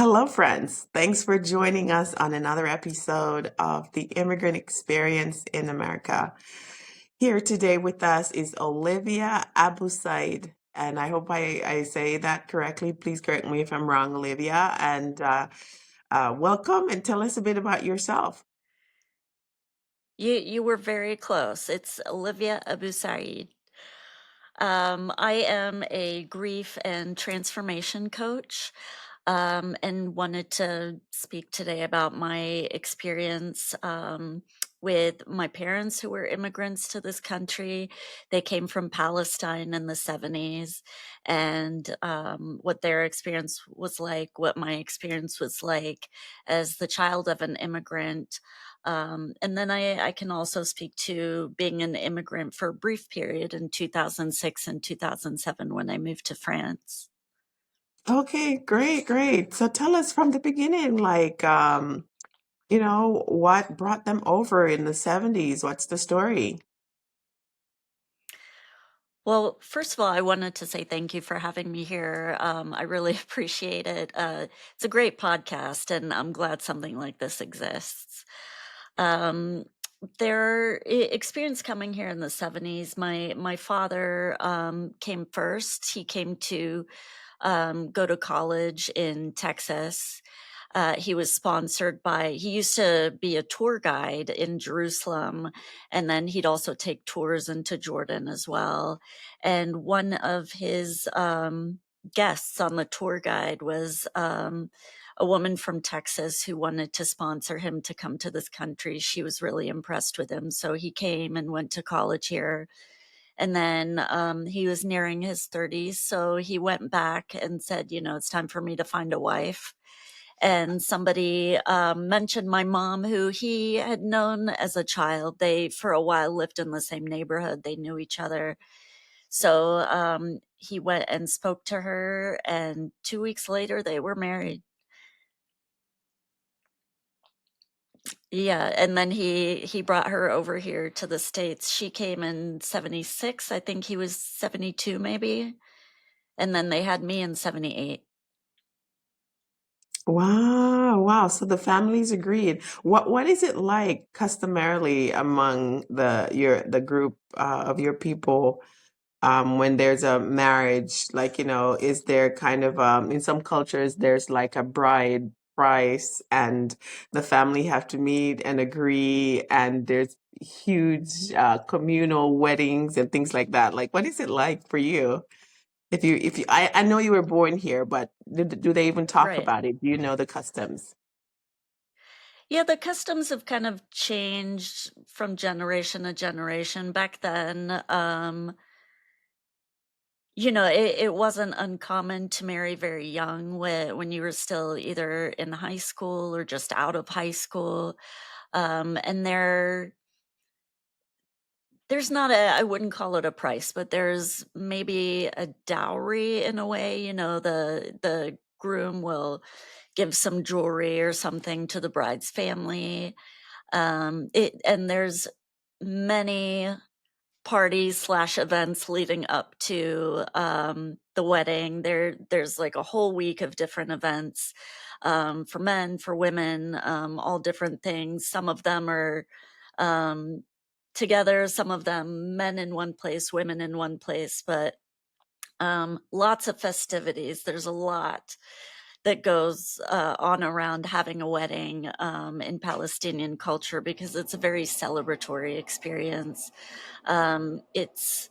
Hello, friends. Thanks for joining us on another episode of the Immigrant Experience in America. Here today with us is Olivia Abu Said, and I hope I say that correctly. Please correct me if I'm wrong, Olivia. And welcome and tell us a bit about yourself. You were very close. It's Olivia Abu Said. I am a grief and transformation coach, and wanted to speak today about my experience with my parents who were immigrants to this country. They came from Palestine in the 70s, and what their experience was like, what my experience was like as the child of an immigrant. And then I can also speak to being an immigrant for a brief period in 2006 and 2007 when I moved to France. Okay, great, great. So tell us from the beginning, what brought them over in the 70s? What's the story? Well, first of all, I wanted to say thank you for having me here. I really appreciate it. It's a great podcast, and I'm glad something like this exists. Um, experience coming here in the 70s, my father came first. He came to go to college in Texas. He was sponsored by, he used to be a tour guide in Jerusalem, and then he'd also take tours into Jordan as well. And one of his guests on the tour guide was a woman from Texas who wanted to sponsor him to come to this country. She was really impressed with him. So he came and went to college here, and then he was nearing his 30s. So he went back and said, it's time for me to find a wife. And somebody mentioned my mom, who he had known as a child. They, for a while, lived in the same neighborhood. They knew each other. So he went and spoke to her, and 2 weeks later, they were married. Yeah, and then he brought her over here to the States. She came in 76. I think he was 72 maybe. And then they had me in 78. Wow, wow. So the families agreed. What is it like customarily among the group of your people when there's a marriage? Like, is there kind of in some cultures there's like a bride price and the family have to meet and agree and there's huge communal weddings and things like that. Like, what is it like for you? I know you were born here, but do they even talk Right. about it? Do you know the customs? Yeah, the customs have kind of changed from generation to generation. Back then, it wasn't uncommon to marry very young when you were still either in high school or just out of high school. And there's not a, I wouldn't call it a price, but there's maybe a dowry in a way. The groom will give some jewelry or something to the bride's family. And there's many parties slash events leading up to the wedding. There's like a whole week of different events, for men, for women, all different things. Some of them are um, together, some of them men in one place, women in one place, but lots of festivities. There's a lot that goes on around having a wedding in Palestinian culture, because it's a very celebratory experience. It's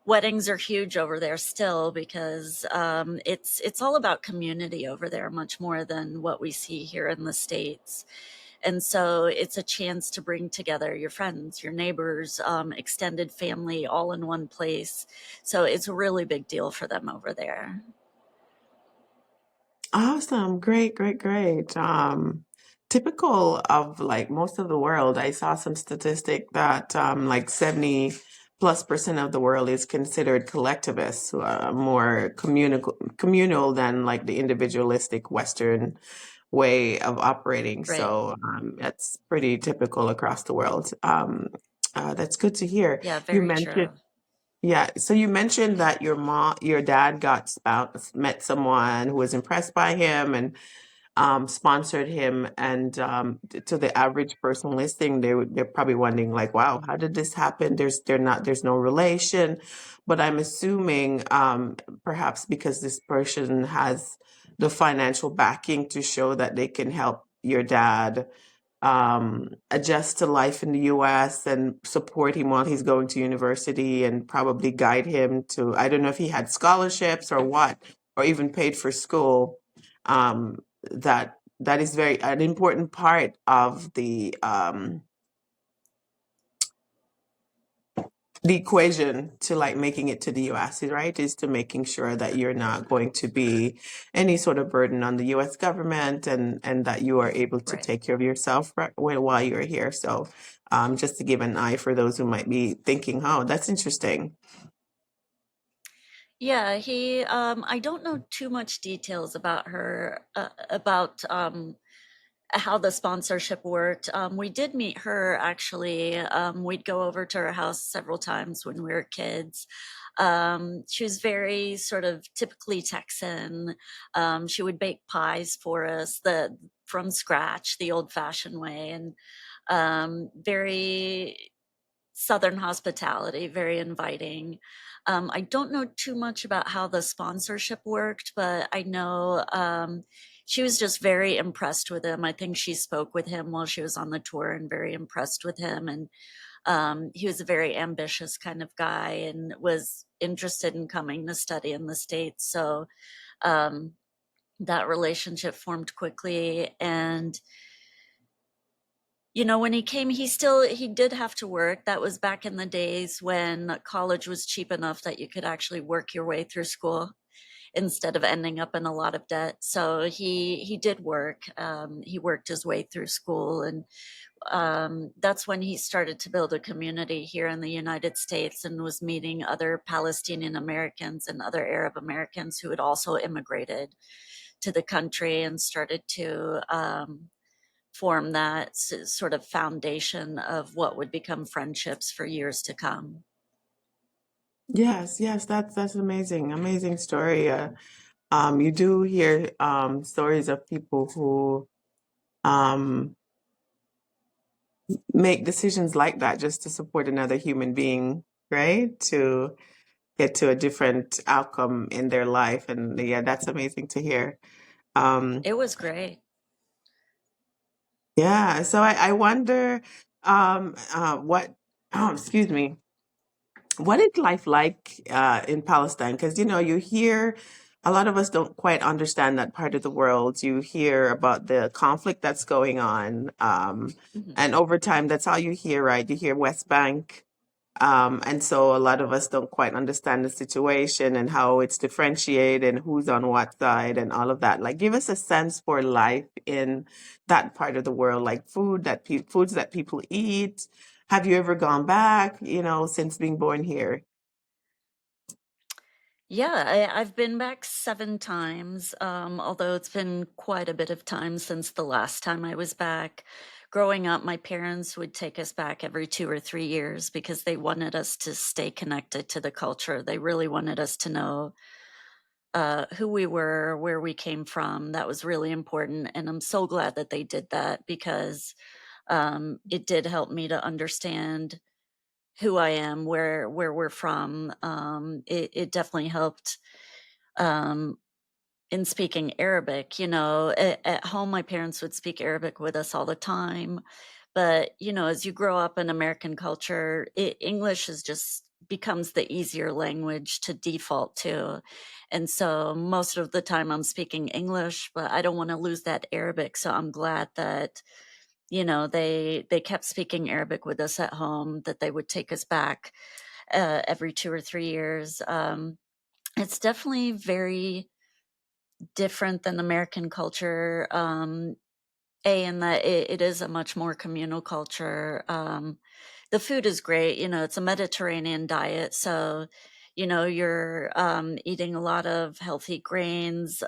Weddings are huge over there still, because it's all about community over there, much more than what we see here in the States. And so it's a chance to bring together your friends, your neighbors, extended family, all in one place. So it's a really big deal for them over there. Awesome. Great, great, great. Typical of like most of the world, I saw some statistic that like 70 plus percent of the world is considered collectivist, more communal than like the individualistic Western way of operating. Right. So that's pretty typical across the world. That's good to hear. Yeah, You very mentioned true. Yeah, so you mentioned that your dad got met someone who was impressed by him, and sponsored him, and to the average person listening, they're probably wondering like, wow, how did this happen? There's no relation, but I'm assuming perhaps because this person has the financial backing to show that they can help your dad adjust to life in the US and support him while he's going to university and probably guide him to, I don't know if he had scholarships or what, or even paid for school. That is very an important part of the equation to like making it to the US, right? Is to making sure that you're not going to be any sort of burden on the US government, and that you are able to Right. take care of yourself while you're here. So just to give an eye for those who might be thinking, oh, that's interesting. Yeah, I don't know too much details about her, about how the sponsorship worked. We did meet her actually. We'd go over to her house several times when we were kids. She was very sort of typically Texan. She would bake pies for us from scratch, the old-fashioned way, and very Southern hospitality, very inviting. I don't know too much about how the sponsorship worked, but I know she was just very impressed with him. I think she spoke with him while she was on the tour and very impressed with him. And he was a very ambitious kind of guy and was interested in coming to study in the States. So um, that relationship formed quickly. And when he came, he did have to work. That was back in the days when college was cheap enough that you could actually work your way through school instead of ending up in a lot of debt. So he did work. He worked his way through school, and that's when he started to build a community here in the United States and was meeting other Palestinian Americans and other Arab Americans who had also immigrated to the country and started to form that sort of foundation of what would become friendships for years to come. Yes, yes, that's amazing, amazing story. You do hear stories of people who um, make decisions like that just to support another human being, right? To get to a different outcome in their life. And yeah, that's amazing to hear. Um, It was great. yeah, so I wonder what, oh, excuse me, what is life like in Palestine? Because, you hear a lot of us don't quite understand that part of the world. You hear about the conflict that's going on. Mhm. And over time, that's all you hear, right? You hear West Bank. And so a lot of us don't quite understand the situation and how it's differentiated and who's on what side and all of that. Like, give us a sense for life in that part of the world, like foods that people eat. Have you ever gone back, since being born here? Yeah, I've been back 7 times, although it's been quite a bit of time since the last time I was back. Growing up, my parents would take us back every 2 or 3 years because they wanted us to stay connected to the culture. They really wanted us to know who we were, where we came from. That was really important. And I'm so glad that they did that because it did help me to understand who I am, where we're from. It definitely helped um, in speaking Arabic. At home, my parents would speak Arabic with us all the time. But, as you grow up in American culture, English is just becomes the easier language to default to. And so most of the time I'm speaking English, but I don't want to lose that Arabic. So I'm glad that, they kept speaking Arabic with us at home, that they would take us back every 2 or 3 years. It's definitely very different than American culture. In that it is a much more communal culture. The food is great. It's a Mediterranean diet. So, you're eating a lot of healthy grains,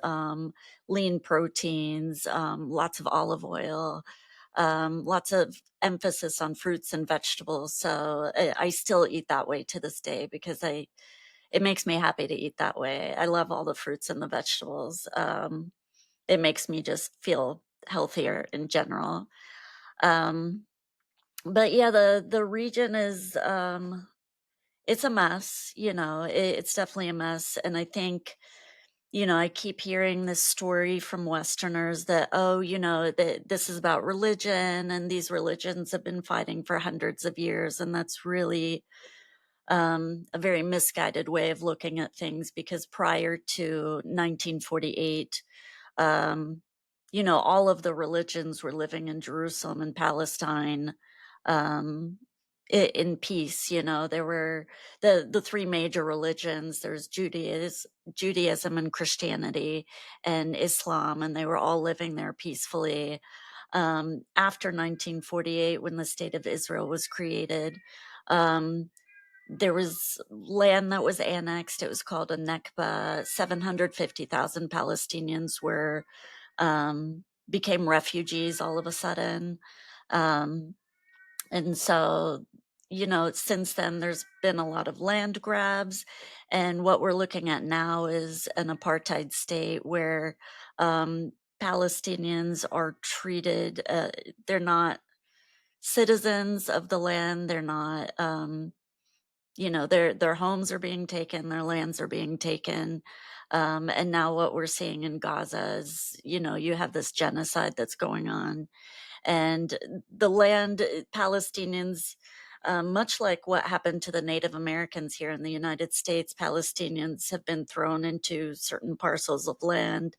lean proteins, lots of olive oil, lots of emphasis on fruits and vegetables. So I still eat that way to this day because it makes me happy to eat that way. I love all the fruits and the vegetables. it makes me just feel healthier in general. Um, but yeah, the region is, it's a mess, it's definitely a mess, and I think, I keep hearing this story from Westerners that, "Oh, that this is about religion, and these religions have been fighting for hundreds of years," and that's really, a very misguided way of looking at things because prior to 1948, um, all of the religions were living in Jerusalem and Palestine, um, in peace. There were the three major religions. There's Judaism and Christianity and Islam, and they were all living there peacefully. After 1948, when the state of Israel was created, um, there was land that was annexed. It was called a Nekba. 750,000 Palestinians became refugees all of a sudden. Um, and so, since then, there's been a lot of land grabs. And what we're looking at now is an apartheid state where Palestinians are treated, they're not citizens of the land. They're not, their homes are being taken, their lands are being taken. And now what we're seeing in Gaza is, you have this genocide that's going on. And the land, Palestinians, much like what happened to the Native Americans here in the United States, Palestinians have been thrown into certain parcels of land.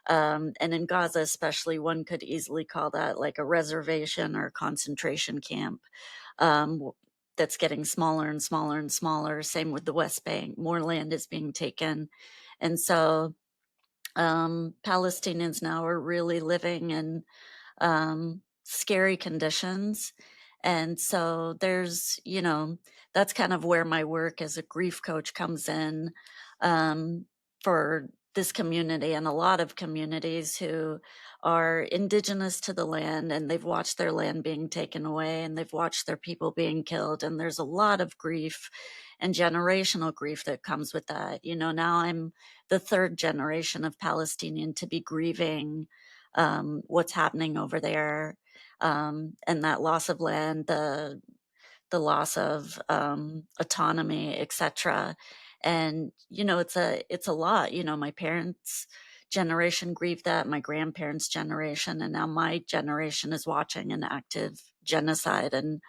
And in Gaza, especially, one could easily call that like a reservation or a concentration camp, that's getting smaller and smaller and smaller. Same with the West Bank. More land is being taken. And so Palestinians now are really living in scary conditions. And so that's kind of where my work as a grief coach comes in, for this community and a lot of communities who are indigenous to the land, and they've watched their land being taken away, and they've watched their people being killed. And there's a lot of grief and generational grief that comes with that. Now I'm the third generation of Palestinian to be grieving what's happening over there, and that loss of land, the loss of autonomy, etc. And it's a lot. My parents' generation grieved that, my grandparents' generation, and now my generation is watching an active genocide. And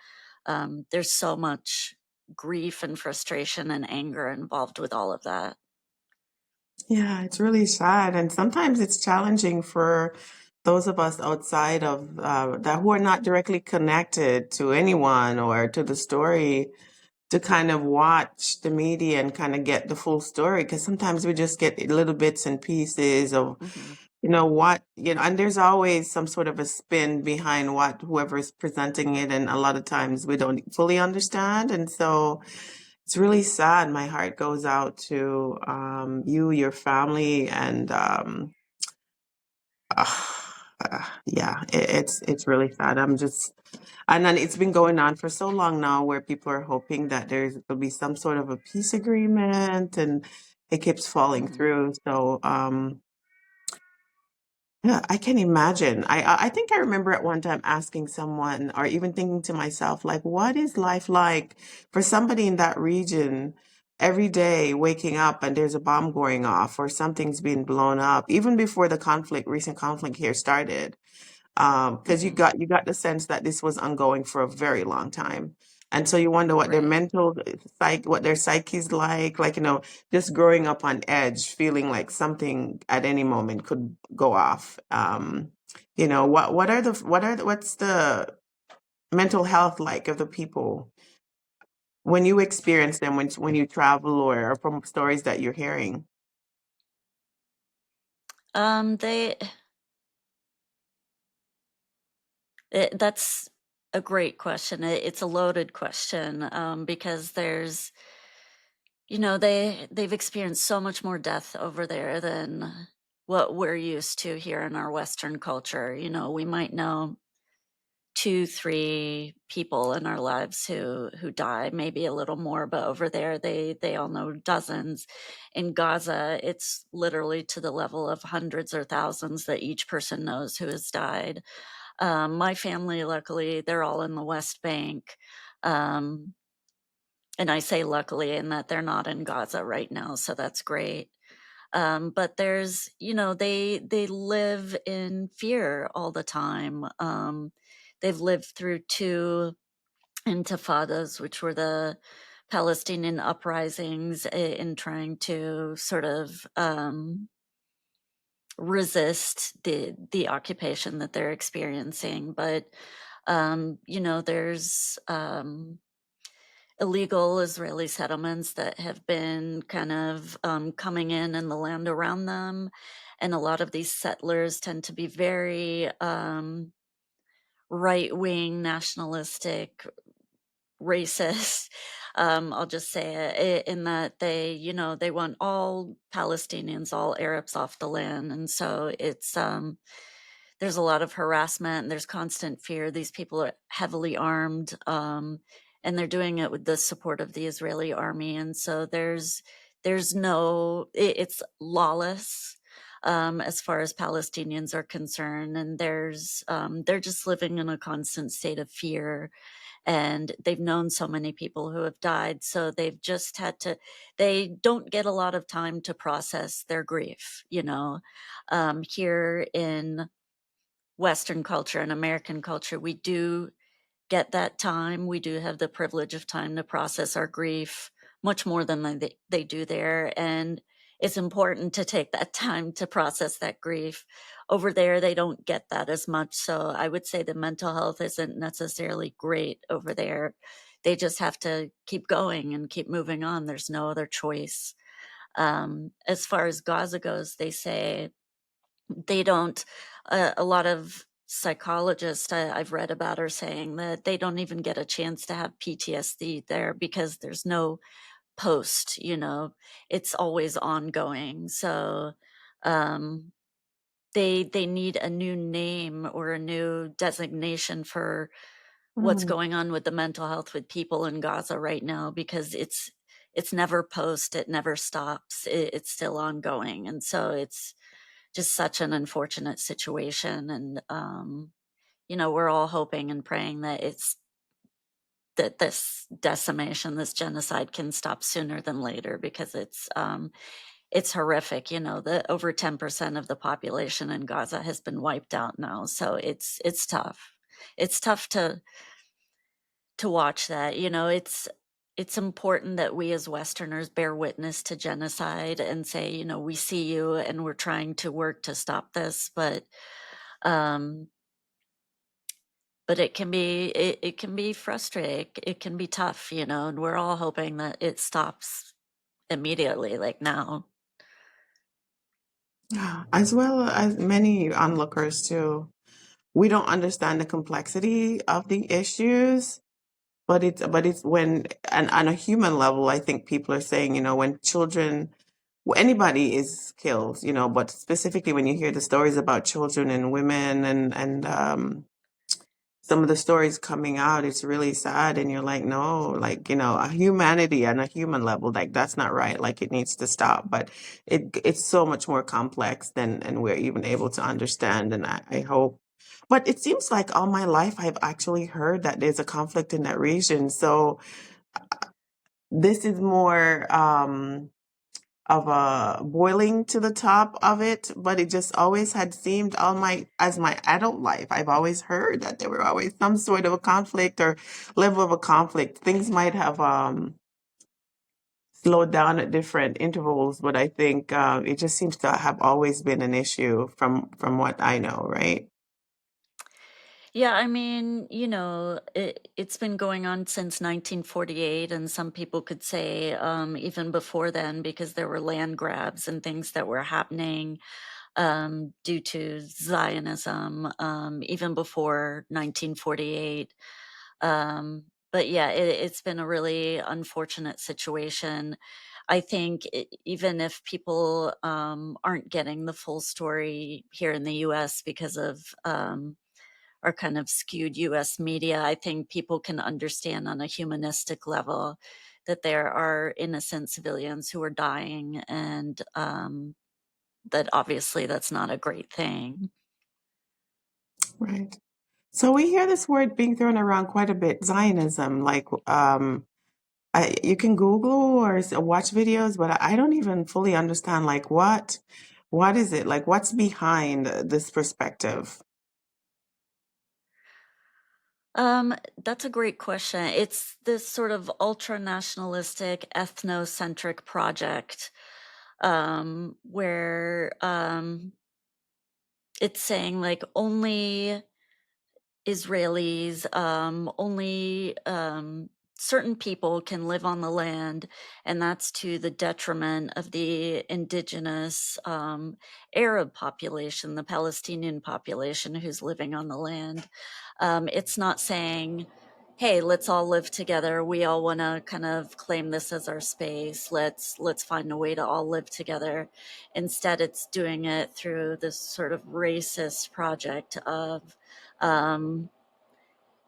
there's so much grief and frustration and anger involved with all of that. Yeah, it's really sad. And sometimes it's challenging for those of us outside of that who are not directly connected to anyone or to the story to kind of watch the media and kind of get the full story. Because sometimes we just get little bits and pieces of, Hmm. and there's always some sort of a spin behind what whoever is presenting it. And a lot of times we don't fully understand. And so, it's really sad. My heart goes out to you, your family, and yeah, it's really sad. And then it's been going on for so long now, where people are hoping that there'll be some sort of a peace agreement, and it keeps falling Hmm. through. So, yeah, I can imagine. I think I remember at one time asking someone, or even thinking to myself, like, what is life like for somebody in that region every day waking up and there's a bomb going off or something's being blown up, even before the recent conflict here started. Because Hmm. you got the sense that this was ongoing for a very long time. And so you wonder what their Right. mental what their psyche's like, just growing up on edge, feeling like something at any moment could go off. What's the mental health like of the people when you experience them, when you travel or from stories that you're hearing? They That's a great question. It's a loaded question, because they've experienced so much more death over there than what we're used to here in our Western culture. We might know 2, 3 people in our lives who die, maybe a little more, but over there, they all know dozens. In Gaza, it's literally to the level of hundreds or thousands that each person knows who has died. My family, luckily, they're all in the West Bank, um, and I say luckily in that they're not in Gaza right now, so that's great. But there's, they live in fear all the time. They've lived through 2 intifadas, which were the Palestinian uprisings in trying to sort of resist the occupation that they're experiencing. But there's illegal Israeli settlements that have been kind of coming in the land around them. And a lot of these settlers tend to be very right wing, nationalistic, racist. I'll just say it in that they want all Palestinians, all Arabs off the land. And so there's a lot of harassment and there's constant fear. These people are heavily armed, and they're doing it with the support of the Israeli army. And so there's no, it's lawless. As far as Palestinians are concerned, and they're just living in a constant state of fear, and they've known so many people who have died, so they've just had to, they don't get a lot of time to process their grief. Here in Western culture and American culture, we do get that time. We do have the privilege of time to process our grief much more than they do there. And it's important to take that time to process that grief. Over there, they don't get that as much. So I would say the mental health isn't necessarily great over there. They just have to keep going and keep moving on. There's no other choice. As far as Gaza goes, they say they don't, a lot of psychologists I've read about are saying that they don't even get a chance to have PTSD there because there's no post, it's always ongoing. So, um, they need a new name or a new designation for what's Mm. going on with the mental health with people in Gaza right now, because it's never post, it never stops, it's still ongoing. And so it's just such an unfortunate situation. And we're all hoping and praying that this decimation, this genocide can stop sooner than later, because it's horrific. The over 10% of the population in Gaza has been wiped out now. So it's tough. It's tough to watch that. It's important that we as Westerners bear witness to genocide and say, we see you and we're trying to work to stop this. Um, but it can be frustrating. It can be tough, and we're all hoping that it stops immediately, like now. As well as many onlookers too. We don't understand the complexity of the issues, but it's when, and on a human level, I think people are saying, when children, anybody is killed, but specifically when you hear the stories about children and women and some of the stories coming out, it's really sad. And you're like, no, like, a humanity on a human level, like that's not right. Like it needs to stop. But it's so much more complex than and we're even able to understand. And I hope. But it seems like all my life I've actually heard that there's a conflict in that region. So this is more of a boiling to the top of it, but it just always had seemed all my adult life. I've always heard that there were always some sort of a conflict or level of a conflict. Things might have slowed down at different intervals, but I think it just seems to have always been an issue from what I know, right? Yeah, I mean, it's been going on since 1948, and some people could say even before then, because there were land grabs and things that were happening due to Zionism, even before 1948. But yeah, it's been a really unfortunate situation. I think even if people aren't getting the full story here in the US because of or kind of skewed US media. I think people can understand on a humanistic level that there are innocent civilians who are dying, and that obviously that's not a great thing. Right. So we hear this word being thrown around quite a bit, Zionism. Like, you can Google or watch videos, but I don't even fully understand. Like, what is it? Like, what's behind this perspective? That's a great question. It's this sort of ultra nationalistic, ethnocentric project where it's saying like only Israelis, only certain people can live on the land, and that's to the detriment of the indigenous Arab population, the Palestinian population who's living on the land. It's not saying, hey, let's all live together. We all want to kind of claim this as our space. Let's find a way to all live together. Instead, it's doing it through this sort of racist project of um,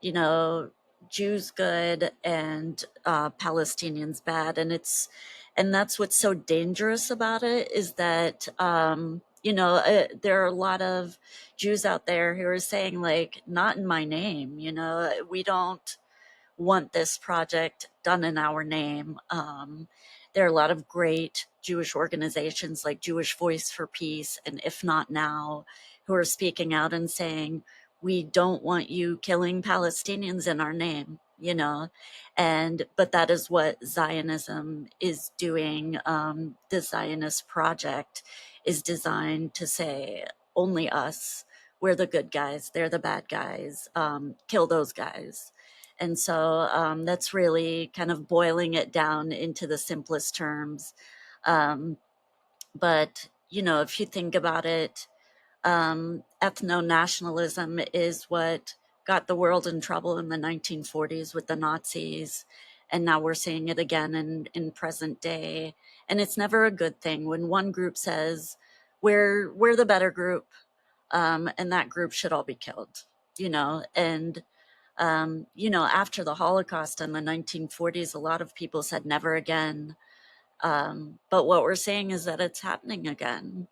you know, Jews good and Palestinians bad. And that's what's so dangerous about it, is that, there are a lot of Jews out there who are saying, like, not in my name, we don't want this project done in our name. There are a lot of great Jewish organizations like Jewish Voice for Peace and If Not Now, who are speaking out and saying, we don't want you killing Palestinians in our name, but that is what Zionism is doing. The Zionist project is designed to say, only us, we're the good guys, they're the bad guys, kill those guys. And so that's really kind of boiling it down into the simplest terms. Um, but, if you think about it, ethno-nationalism is what got the world in trouble in the 1940s with the Nazis. And now we're seeing it again in present day. And it's never a good thing when one group says, we're the better group, and that group should all be killed, and after the Holocaust in the 1940s, a lot of people said never again. But what we're seeing is that it's happening again.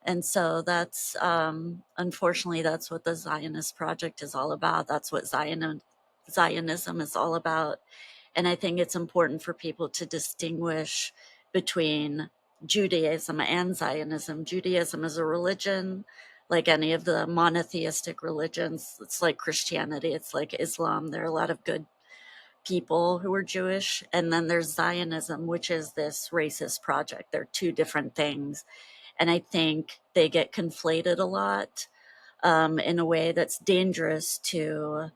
And so that's, unfortunately, that's what the Zionist project is all about. That's what Zionism is all about. And I think it's important for people to distinguish between Judaism and Zionism. Judaism is a religion like any of the monotheistic religions. It's like Christianity, it's like Islam. There are a lot of good people who are Jewish. And then there's Zionism, which is this racist project. They're two different things. And I think they get conflated a lot in a way that's dangerous to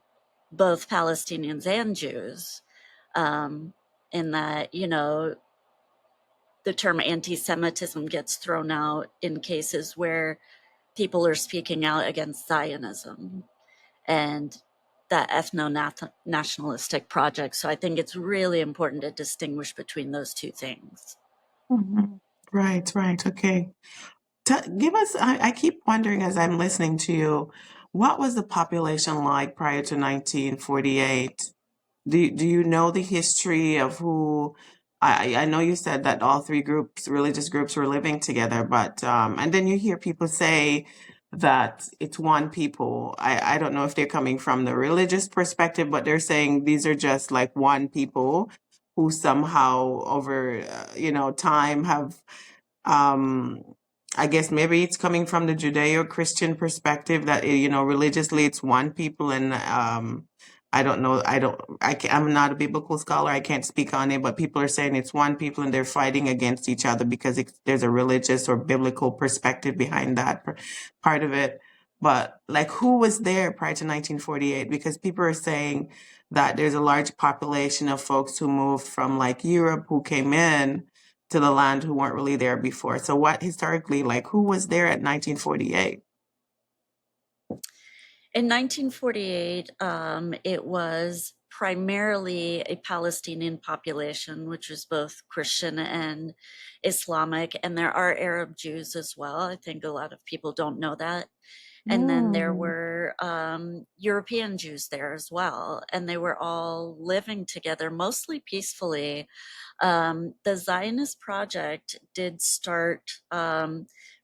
both Palestinians and Jews, in that, the term anti-Semitism gets thrown out in cases where people are speaking out against Zionism and that ethno-nationalistic project. So I think it's really important to distinguish between those two things. Mhm. Right, right. Okay. Give us, I keep wondering as I'm listening to you, what was the population like prior to 1948? Do you know the history of who? I know you said that all three groups, religious groups, were living together, but and then you hear people say that it's one people. I don't know if they're coming from the religious perspective, but they're saying these are just like one people who somehow over time have um, I guess maybe it's coming from the Judeo-Christian perspective that, religiously it's one people and I don't know, I'm not a biblical scholar, I can't speak on it, but people are saying it's one people and they're fighting against each other because there's a religious or biblical perspective behind that part of it. But like, who was there prior to 1948? Because people are saying that there's a large population of folks who moved from like Europe who came in to the land who weren't really there before. So what historically, like who was there at 1948? In 1948, it was primarily a Palestinian population, which was both Christian and Islamic, and there are Arab Jews as well. I think a lot of people don't know that. And then there Mm. were European Jews there as well, and they were all living together mostly peacefully. The Zionist project did start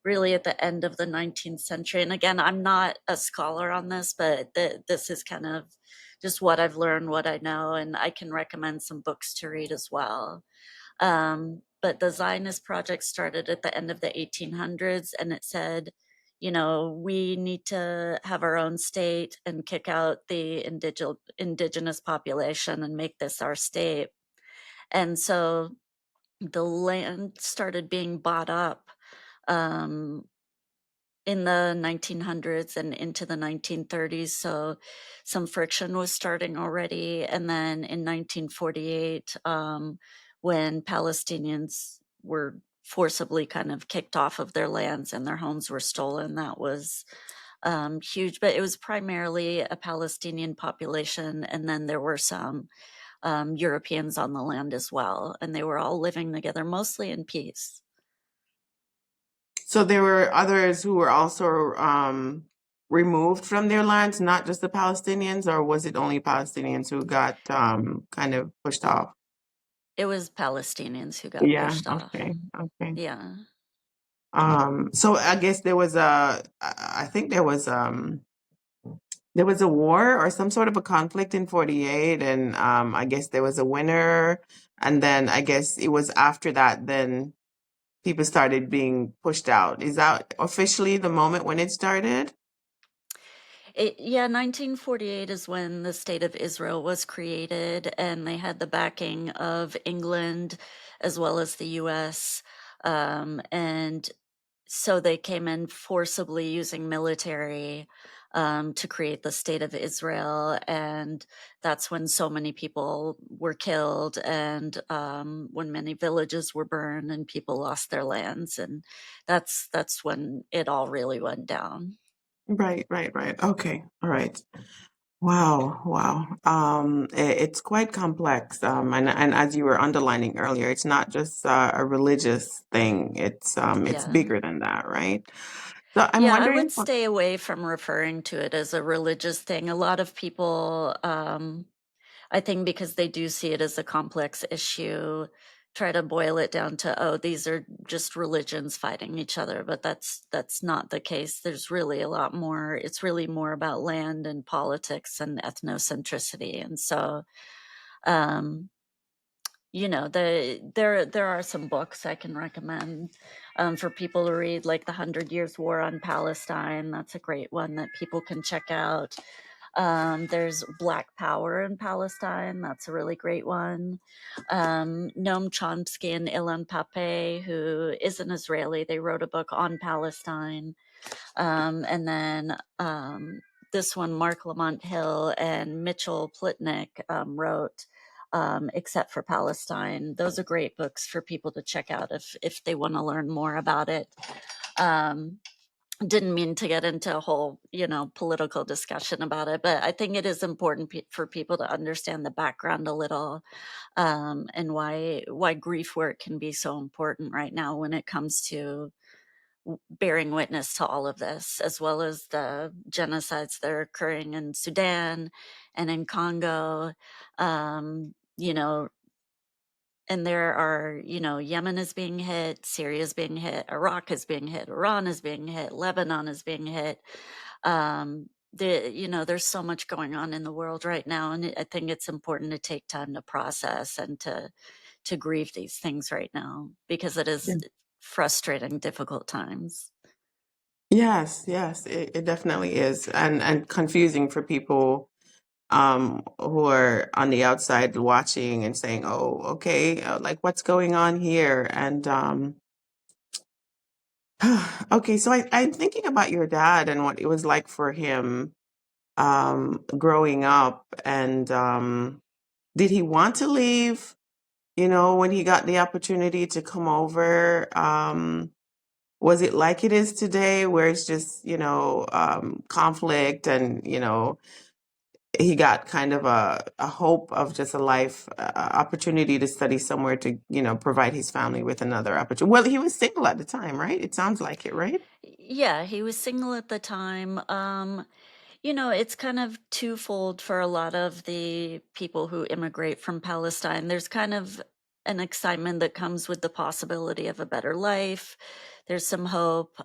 really at the end of the 19th century. And again, I'm not a scholar on this, but this is kind of just what I've learned, what I know, and I can recommend some books to read as well. But the Zionist project started at the end of the 1800s, and it said, you know, we need to have our own state and kick out the indigenous population and make this our state. And so the land started being bought up um, in the 1900s and into the 1930s. So some friction was starting already. And then in 1948, when Palestinians were forcibly kind of kicked off of their lands and their homes were stolen, that was huge. But it was primarily a Palestinian population. And then there were some Europeans on the land as well. And they were all living together, mostly in peace. So there were others who were also removed from their lands, not just the Palestinians, or was it only Palestinians who got kind of pushed off? It was Palestinians who got Yeah, pushed off. okay, okay. Yeah. So I guess there was I think there was a war or some sort of a conflict in 48, and I guess there was a winner, and then I guess it was after that then people started being pushed out. Is that officially the moment when it started? Yeah, 1948 is when the State of Israel was created, and they had the backing of England as well as the US. And so they came in forcibly using military to create the State of Israel. And that's when so many people were killed, and when many villages were burned and people lost their lands. And that's when it all really went down. Right, right, right. Okay, all right. Wow, wow. It's quite complex. And as you were underlining earlier, it's not just a religious thing. It's Yeah. bigger than that, right? So I'm Yeah, I wondering. would stay away from referring to it as a religious thing. A lot of people, I think because they do see it as a complex issue, try to boil it down to, oh, these are just religions fighting each other, but that's not the case. There's really a lot more. It's really more about land and politics and ethnocentricity. And so, um, you know, there are some books I can recommend for people to read, like The 100 Years War on Palestine. That's a great one that people can check out. There's Black Power in Palestine. That's a really great one. Noam Chomsky and Ilan Pappé, who is an Israeli, they wrote a book on Palestine. And then this one, Mark Lamont Hill and Mitchell Plitnick wrote, Except for Palestine. Those are great books for people to check out if they want to learn more about it. Um, didn't mean to get into a whole, you know, political discussion about it, but I think it is important for people to understand the background a little, and why grief work can be so important right now when it comes to bearing witness to all of this, as well as the genocides that are occurring in Sudan and in Congo. You know, and there are, you know, Yemen is being hit, Syria is being hit, Iraq is being hit, Iran is being hit, Lebanon is being hit. You know, there's so much going on in the world right now, and I think it's important to take time to process and to grieve these things right now, because it is Yeah. frustrating, difficult times. Yes, yes, it definitely is, and confusing for people who are on the outside watching and saying, "Oh, okay, like what's going on here?" And okay, so I'm thinking about your dad and what it was like for him growing up, and did he want to leave? You know, when he got the opportunity to come over, was it like it is today, where it's just, conflict and, he got kind of a hope of just a life opportunity to study somewhere to, provide his family with another opportunity. Well, he was single at the time, right? It sounds like it, right? Yeah, he was single at the time. It's kind of twofold for a lot of the people who immigrate from Palestine. There's kind of an excitement that comes with the possibility of a better life. There's some hope.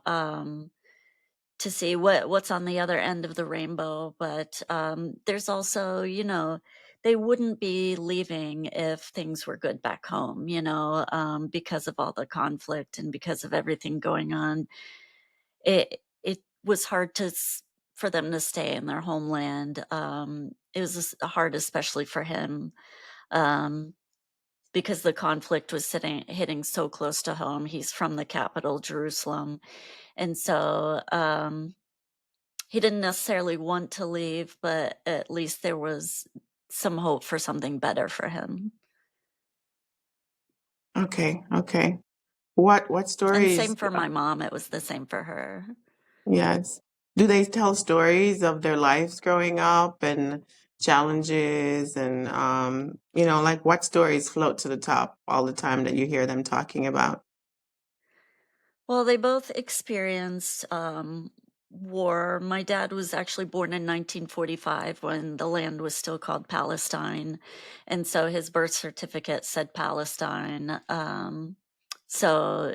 To see what's on the other end of the rainbow, but, there's also, they wouldn't be leaving if things were good back home, because of all the conflict and because of everything going on. It was hard for them to stay in their homeland. It was hard especially for him, um, because the conflict was hitting so close to home. He's from the capital, Jerusalem, and so, he didn't necessarily want to leave, but at least there was some hope for something better for him. Okay, okay. What And stories? same for my mom, it was the same for her. Yes. Do they tell stories of their lives growing up and challenges and like what stories float to the top all the time that you hear them talking about? Well, they both experienced, war. My dad was actually born in 1945 when the land was still called Palestine, and so his birth certificate said Palestine. So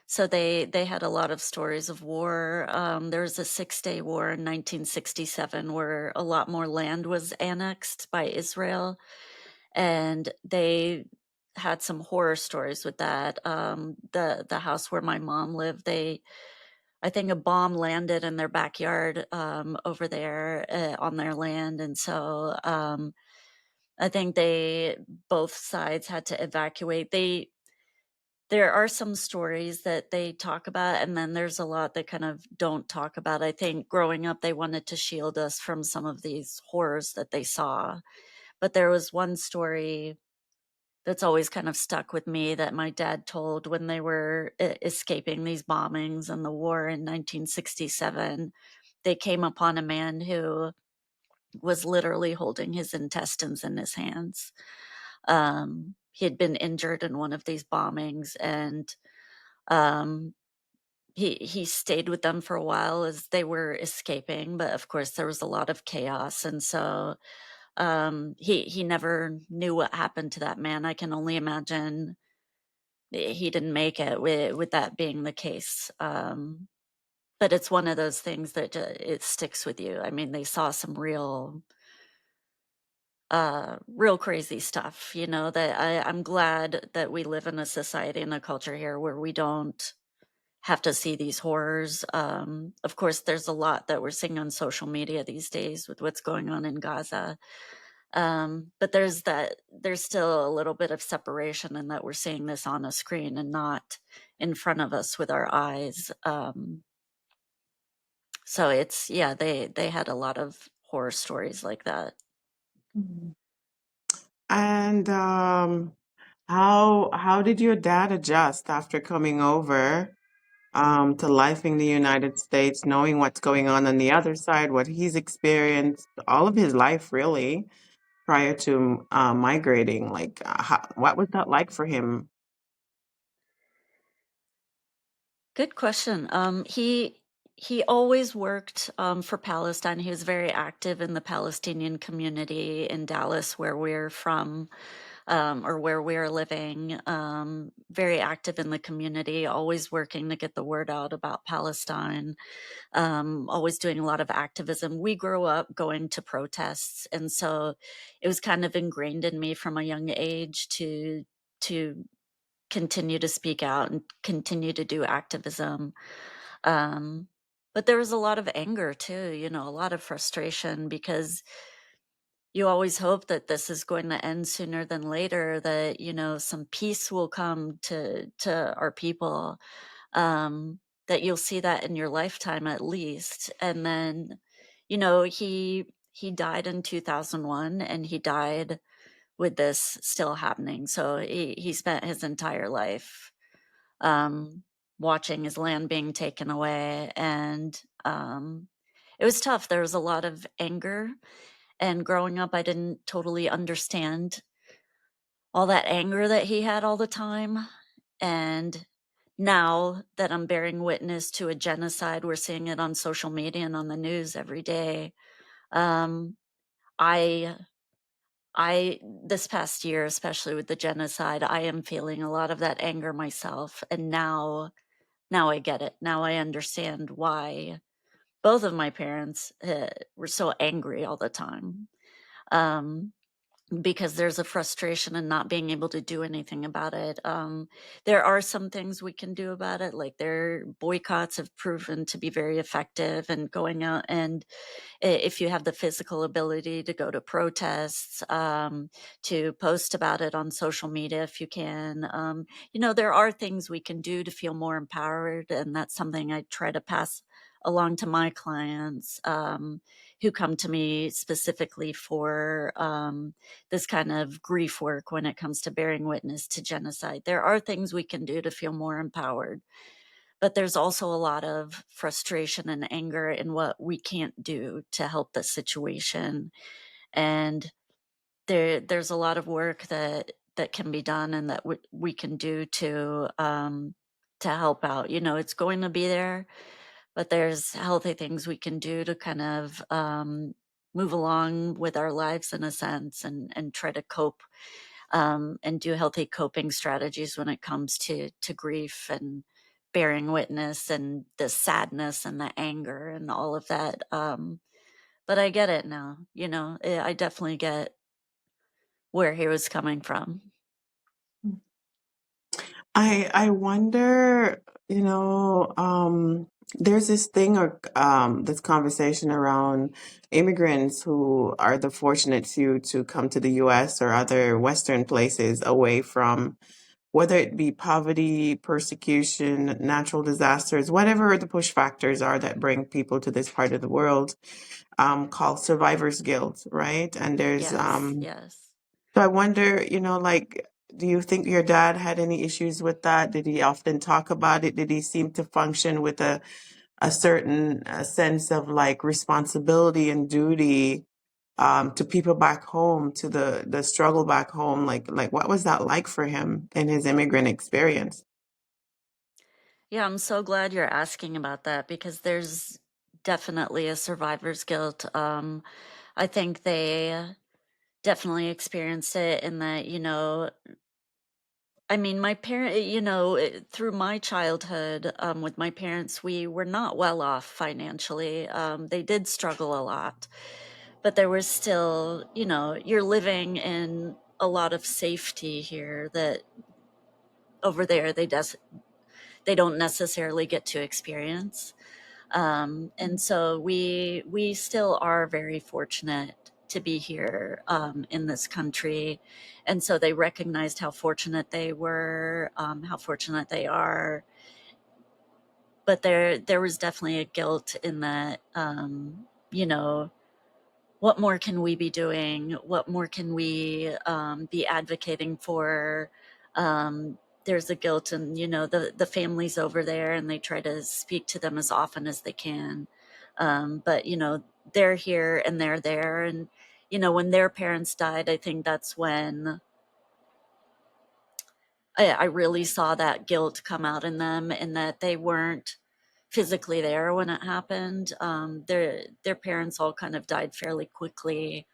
So they had a lot of stories of war. There was a Six-Day War in 1967 where a lot more land was annexed by Israel, and they had some horror stories with that. The house where my mom lived, I think a bomb landed in their backyard over there on their land, and so I think they both sides had to evacuate. There are some stories that they talk about, and then there's a lot that kind of don't talk about. I think growing up, they wanted to shield us from some of these horrors that they saw. But there was one story that's always kind of stuck with me that my dad told when they were escaping these bombings and the war in 1967. They came upon a man who was literally holding his intestines in his hands. He had been injured in one of these bombings, and um, he stayed with them for a while as they were escaping, but of course there was a lot of chaos, and so, he never knew what happened to that man. I can only imagine he didn't make it with that being the case, but it's one of those things that it sticks with you. I mean, they saw some real crazy stuff, that I'm glad that we live in a society and a culture here where we don't have to see these horrors. Of course, there's a lot that we're seeing on social media these days with what's going on in Gaza. But there's still a little bit of separation in that we're seeing this on a screen and not in front of us with our eyes. So yeah, they had a lot of horror stories like that. Mhm. And how did your dad adjust after coming over to life in the United States, knowing what's going on the other side, what he's experienced all of his life really prior to migrating? Like, what was that like for him? Good question. He always worked for Palestine. He was very active in the Palestinian community in Dallas, where we're from, or where we're living. Very active in the community, always working to get the word out about Palestine. Always doing a lot of activism. We grew up going to protests, and so it was kind of ingrained in me from a young age to continue to speak out and continue to do activism. Um, but there was a lot of anger too, a lot of frustration because you always hope that this is going to end sooner than later, that, some peace will come to our people, that you'll see that in your lifetime at least. And then, he died in 2001 and he died with this still happening. So he spent his entire life um, watching his land being taken away, and it was tough. There was a lot of anger, and growing up, I didn't totally understand all that anger that he had all the time, and now that I'm bearing witness to a genocide, we're seeing it on social media and on the news every day. Um, I this past year, especially with the genocide, I am feeling a lot of that anger myself, and now I get it. Now I understand why both of my parents, were so angry all the time. Um because there's a frustration in not being able to do anything about it. There are some things we can do about it, like their boycotts have proven to be very effective, and going out and if you have the physical ability to go to protests, to post about it on social media if you can. There are things we can do to feel more empowered, and that's something I try to pass along to my clients who come to me specifically for this kind of grief work when it comes to bearing witness to genocide. There are things we can do to feel more empowered, but there's also a lot of frustration and anger in what we can't do to help the situation. And there's a lot of work that can be done and that we can do to help out. It's going to be there, but there's healthy things we can do to kind of move along with our lives in a sense, and try to cope and do healthy coping strategies when it comes to grief and bearing witness and the sadness and the anger and all of that. But I get it now. I definitely get where he was coming from. I wonder, there's this thing or this conversation around immigrants who are the fortunate few to come to the US or other Western places away from whether it be poverty, persecution, natural disasters, whatever the push factors are that bring people to this part of the world, called survivor's guilt, right? And there's Yes, yes. so I wonder, like, do you think your dad had any issues with that? Did he often talk about it? Did he seem to function with a certain sense of like responsibility and duty to people back home, to the struggle back home? Like what was that like for him in his immigrant experience? Yeah, I'm so glad you're asking about that because there's definitely a survivor's guilt. I think they definitely experienced it in that, I mean, my parent, through my childhood, with my parents, we were not well off financially. They did struggle a lot, but there was still, you're living in a lot of safety here that over there they don't necessarily get to experience. And so we still are very fortunate to be here in this country, and so they recognized how fortunate they were, how fortunate they are. But there was definitely a guilt in that. What more can we be doing? What more can we be advocating for? There's a guilt, and the families over there, and they try to speak to them as often as they can. But they're here and they're there, and when their parents died, I think that's when I really saw that guilt come out in them, and that they weren't physically there when it happened. Their parents all kind of died fairly quickly,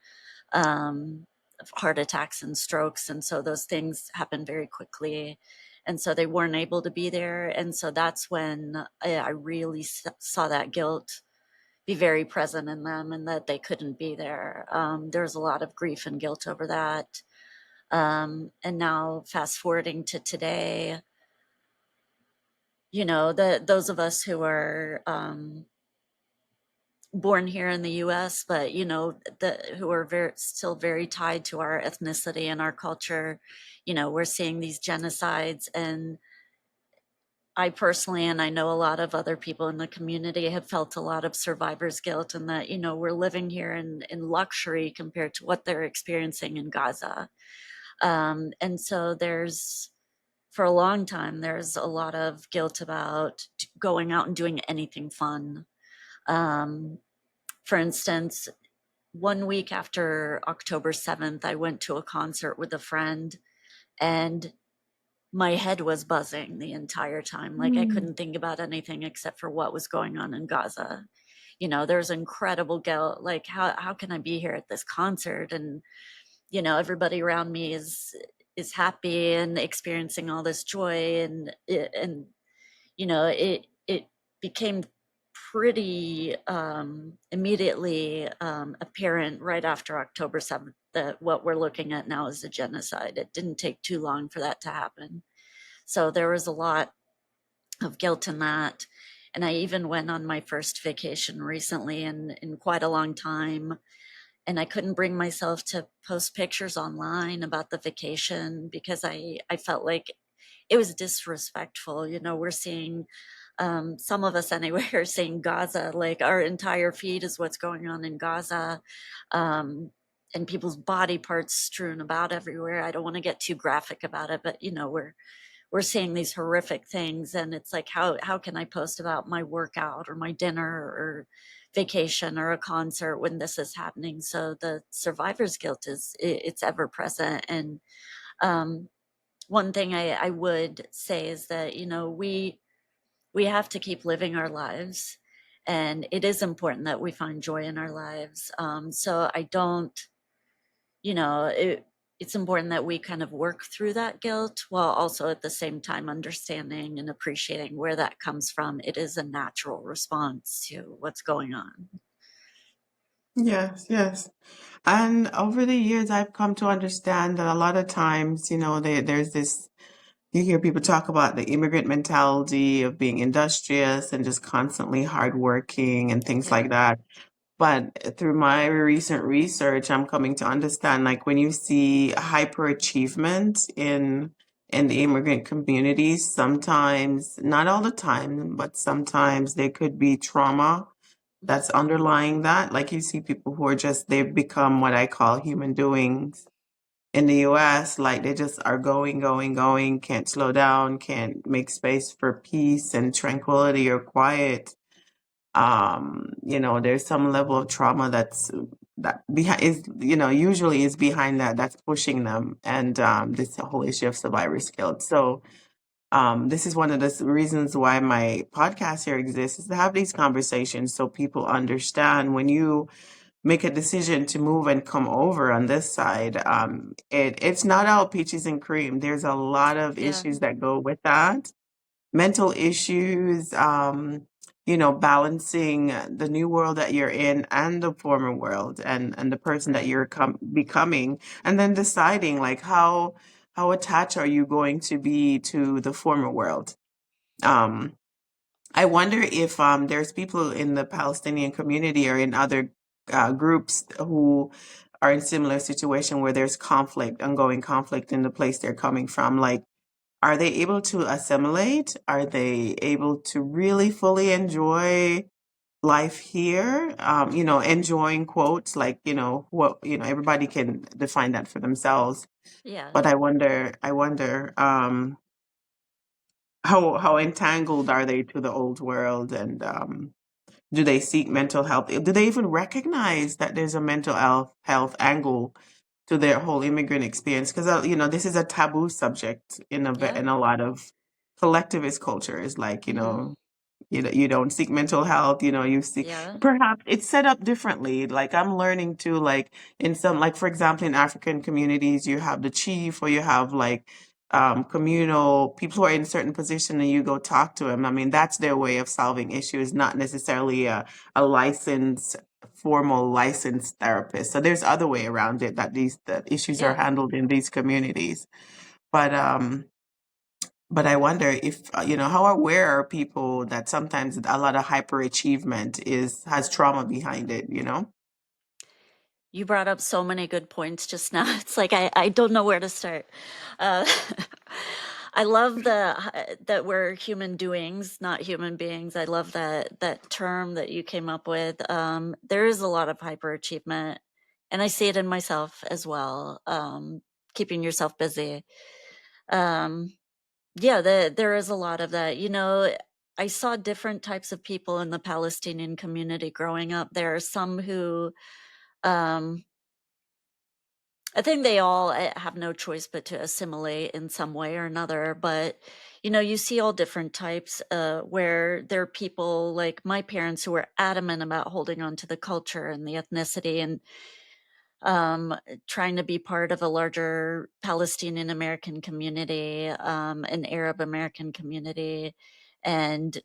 of heart attacks and strokes. And so those things happen very quickly. And so they weren't able to be there. And so that's when I really saw that guilt be very present in them, and that they couldn't be there. There's a lot of grief and guilt over that. And now, fast forwarding to today, those of us who are born here in the US, but who are still very tied to our ethnicity and our culture. We're seeing these genocides, and I personally, and I know a lot of other people in the community, have felt a lot of survivor's guilt, and that we're living here in luxury compared to what they're experiencing in Gaza. And so for a long time, there's a lot of guilt about going out and doing anything fun. Um, for instance, one week after October 7th, I went to a concert with a friend, and my head was buzzing the entire time. Like I Mm. couldn't think about anything except for what was going on in Gaza. You know, there's incredible guilt. Like how can I be here at this concert and everybody around me is happy and experiencing all this joy and it became pretty immediately apparent right after October 7th that what we're looking at now is a genocide. It didn't take too long for that to happen. So there was a lot of guilt in that. And I even went on my first vacation recently in quite a long time. And I couldn't bring myself to post pictures online about the vacation because I felt like it was disrespectful. We're seeing some of us anyway are seeing Gaza, like our entire feed is what's going on in Gaza, and people's body parts strewn about everywhere. I don't want to get too graphic about it, but we're seeing these horrific things, and it's like how can I post about my workout or my dinner or vacation or a concert when this is happening? So the survivor's guilt it's ever present. And um, one thing I would say is that we have to keep living our lives, and it is important that we find joy in our lives. So I don't, it's important that we kind of work through that guilt while also at the same time understanding and appreciating where that comes from. It is a natural response to what's going on. Yes, yes. And over the years, I've come to understand that a lot of times, there's this, you hear people talk about the immigrant mentality of being industrious and just constantly hardworking and things Yeah. like that. But through my recent research, I'm coming to understand like when you see hyperachievement in the immigrant communities, sometimes, not all the time, but sometimes there could be trauma that's underlying that. Like you see people who are just, they've become what I call human doings in the US, like they just are going, going, going, can't slow down, can't make space for peace and tranquility or quiet. There's some level of trauma that behind is, usually is behind that's pushing them. And this whole issue of survivor's guilt. So this is one of the reasons why my podcast here exists, is to have these conversations so people understand when you make a decision to move and come over on this side, it's not all peaches and cream. There's a lot of Yeah. issues that go with that. Mental issues, balancing the new world that you're in and the former world and the person that Right. you're becoming, and then deciding like how attached are you going to be to the former world. Um, I wonder if there's people in the Palestinian community or in other groups who are in similar situation where there's conflict, ongoing conflict in the place they're coming from. Like, are they able to assimilate? Are they able to really fully enjoy life here? Enjoying quotes like, what, everybody can define that for themselves. Yeah. But I wonder, how entangled are they to the old world, and do they seek mental health? Do they even recognize that there's a mental health angle to their whole immigrant experience? Because this is a taboo subject Yeah. in a lot of collectivist cultures. Like, Hmm. you don't seek mental health, you seek, Yeah. perhaps it's set up differently. Like I'm learning to, like in some, like for example, in African communities, you have the chief, or you have like communal people who are in certain position, and you go talk to them. I mean, that's their way of solving issues, not necessarily a licensed, formal licensed therapist. So there's other way around it that these the issues are Yeah. handled in these communities. But I wonder if, how aware are people that sometimes a lot of hyperachievement has trauma behind it? You brought up so many good points just now. It's like I don't know where to start. Uh, I love that we're human doings, not human beings. I love that term that you came up with. There is a lot of hyperachievement, and I see it in myself as well. Keeping yourself busy. Um, yeah, there is a lot of that. I saw different types of people in the Palestinian community growing up. There are some who um, I think they all have no choice but to assimilate in some way or another. But, you know, you see all different types where there are people like my parents who are adamant about holding on to the culture and the ethnicity and um, trying to be part of a larger Palestinian-American community, an Arab-American community, and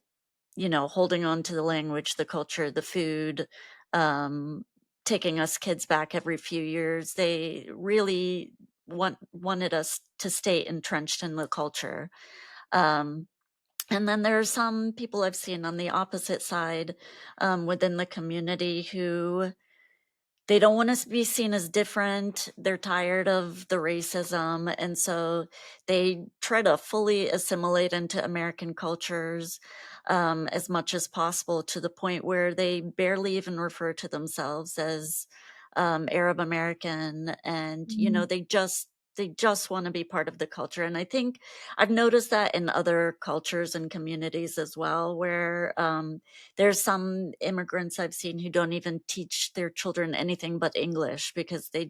you know, holding on to the language, the culture, the food, um, taking us kids back every few years. They really wanted us to stay entrenched in the culture. Um, and then there are some people I've seen on the opposite side within the community who they don't want to be seen as different. They're tired of the racism. And so they try to fully assimilate into American cultures as much as possible to the point where they barely even refer to themselves as Arab American. And, you know, Mhm. they just want to be part of the culture. And I think I've noticed that in other cultures and communities as well, where there's some immigrants I've seen who don't even teach their children anything but English because they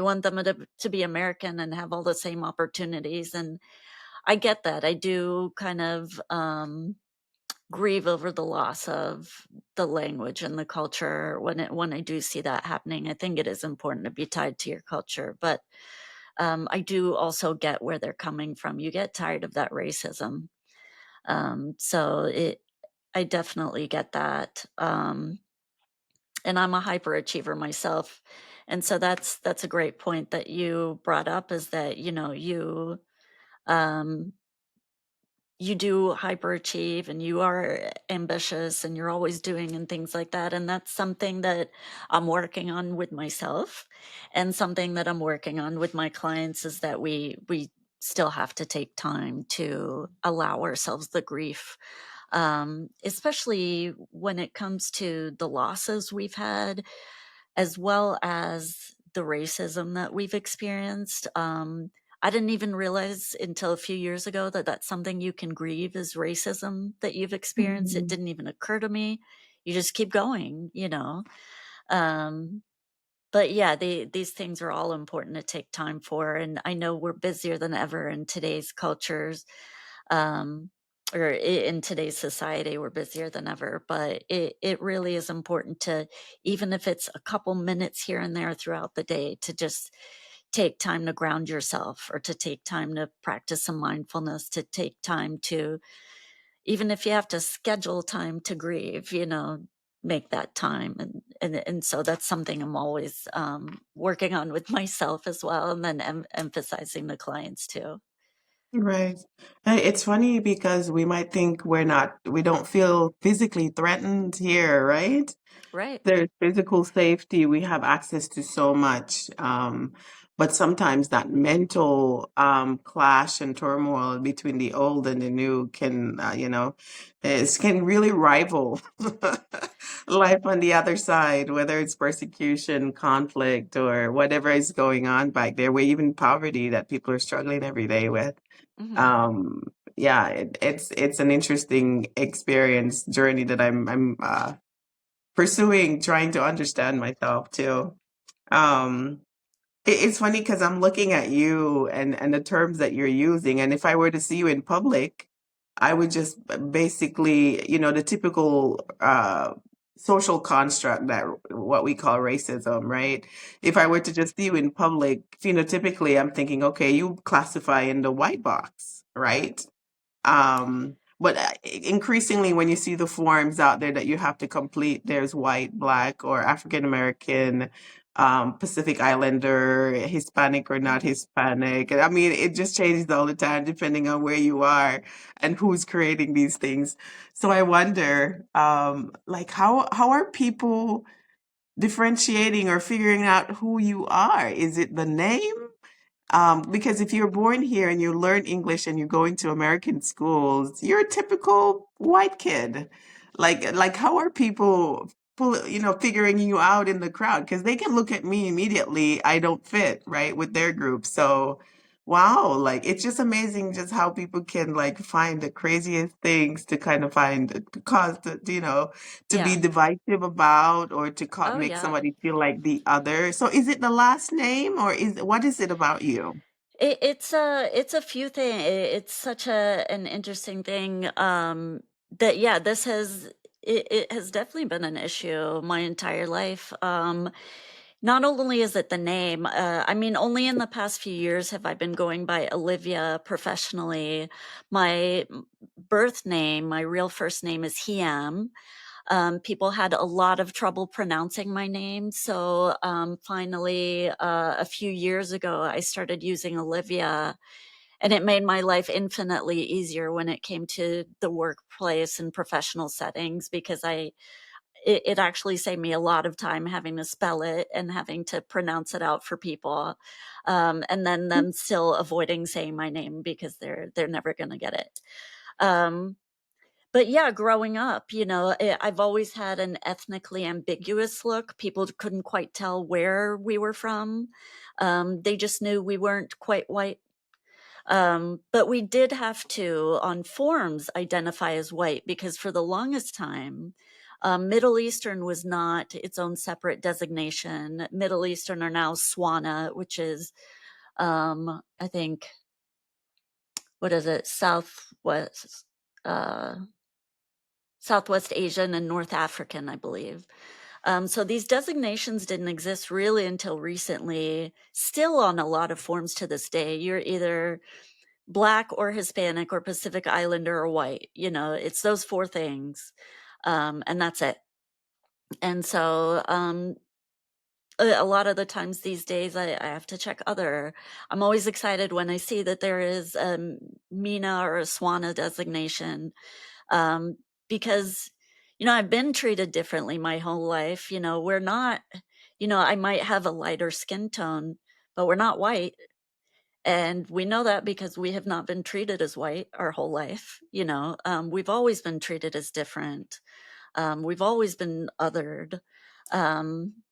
want them to be American and have all the same opportunities. And I get that. I do kind of grieve over the loss of the language and the culture when I do see that happening. I think it is important to be tied to your culture, but I do also get where they're coming from. You get tired of that racism. So I definitely get that. And I'm a hyperachiever myself. And so that's a great point that you brought up is that, you know, um, you do hyperachieve and you are ambitious and you're always doing and things like that. And that's something that I'm working on with myself. And something that I'm working on with my clients is that we still have to take time to allow ourselves the grief, especially when it comes to the losses we've had, as well as the racism that we've experienced. I didn't even realize until a few years ago that that's something you can grieve is racism that you've experienced. It Mhm. didn't even occur to me. You just keep going, you know. Um, but yeah, these things are all important to take time for. And I know we're busier than ever in today's cultures, um, or in today's society, we're busier than ever. But it really is important to, even if it's a couple minutes here and there throughout the day, to just take time to ground yourself or to take time to practice some mindfulness, to take time to, even if you have to schedule time to grieve, you know, make that time. And so that's something I'm always working on with myself as well. And then emphasizing the clients too. Right. It's funny because we might think we don't feel physically threatened here, right? Right. There's physical safety. We have access to so much. But sometimes that mental clash and turmoil between the old and the new can, can really rival life on the other side, whether it's persecution, conflict, or whatever is going on back there, where even poverty that people are struggling every day with. Hmm. Um, yeah, it's an interesting experience journey that I'm pursuing, trying to understand myself too. Um, it's funny because I'm looking at you and the terms that you're using, and if I were to see you in public, I would just basically, the typical social construct that what we call racism, right? If I were to just see you in public, phenotypically, I'm thinking, okay, you classify in the white box, right? But increasingly, when you see the forms out there that you have to complete, there's white, black, or African American, Pacific Islander, Hispanic or not Hmm. Hispanic. I mean, it just changes all the time depending on where you are and who's creating these things. So I wonder, like, how are people differentiating or figuring out who you are? Is it the name? Because if you're born here and you learn English and you're going to American schools, you're a typical white kid. Like how are people figuring you out in the crowd? Because they can look at me immediately, I don't fit, right, with their group. So Wow, like it's just amazing just how people can like find the craziest things to kind of find cause to, to be Yeah. divisive about or to Oh, make yeah. somebody feel like the other. So is it the last name or what is it about you? It's a few things. It's such an interesting thing, that yeah, it has definitely been an issue my entire life. Not only is it the name, I mean, only in the past few years have I been going by Olivia professionally. My birth name, my real first name is Hiam. People had a lot of trouble pronouncing my name. So finally, a few years ago, I started using Olivia, and it made my life infinitely easier when it came to the workplace and professional settings because it actually saved me a lot of time having to spell it and having to pronounce it out for people, and then them still avoiding saying my name because they're never going to get it. Um, but yeah, growing up, I've always had an ethnically ambiguous look. People couldn't quite tell where we were from. They just knew we weren't quite white. But we did have to, on forms, identify as white because for the longest time, Middle Eastern was not its own separate designation. Middle Eastern are now SWANA, which is, I think, what is it, uh, Southwest Asian and North African, I believe. So these designations didn't exist really until recently. Still on a lot of forms to this day, you're either Black or Hispanic or Pacific Islander or white. It's those four things, and that's it. And so a lot of the times these days, I have to check other. I'm always excited when I see that there is a MENA or a SWANA designation, um, because I've been treated differently my whole life. We're not. I might have a lighter skin tone, but we're not white. And we know that because we have not been treated as white our whole life. We've always been treated as different. We've always been othered. Um,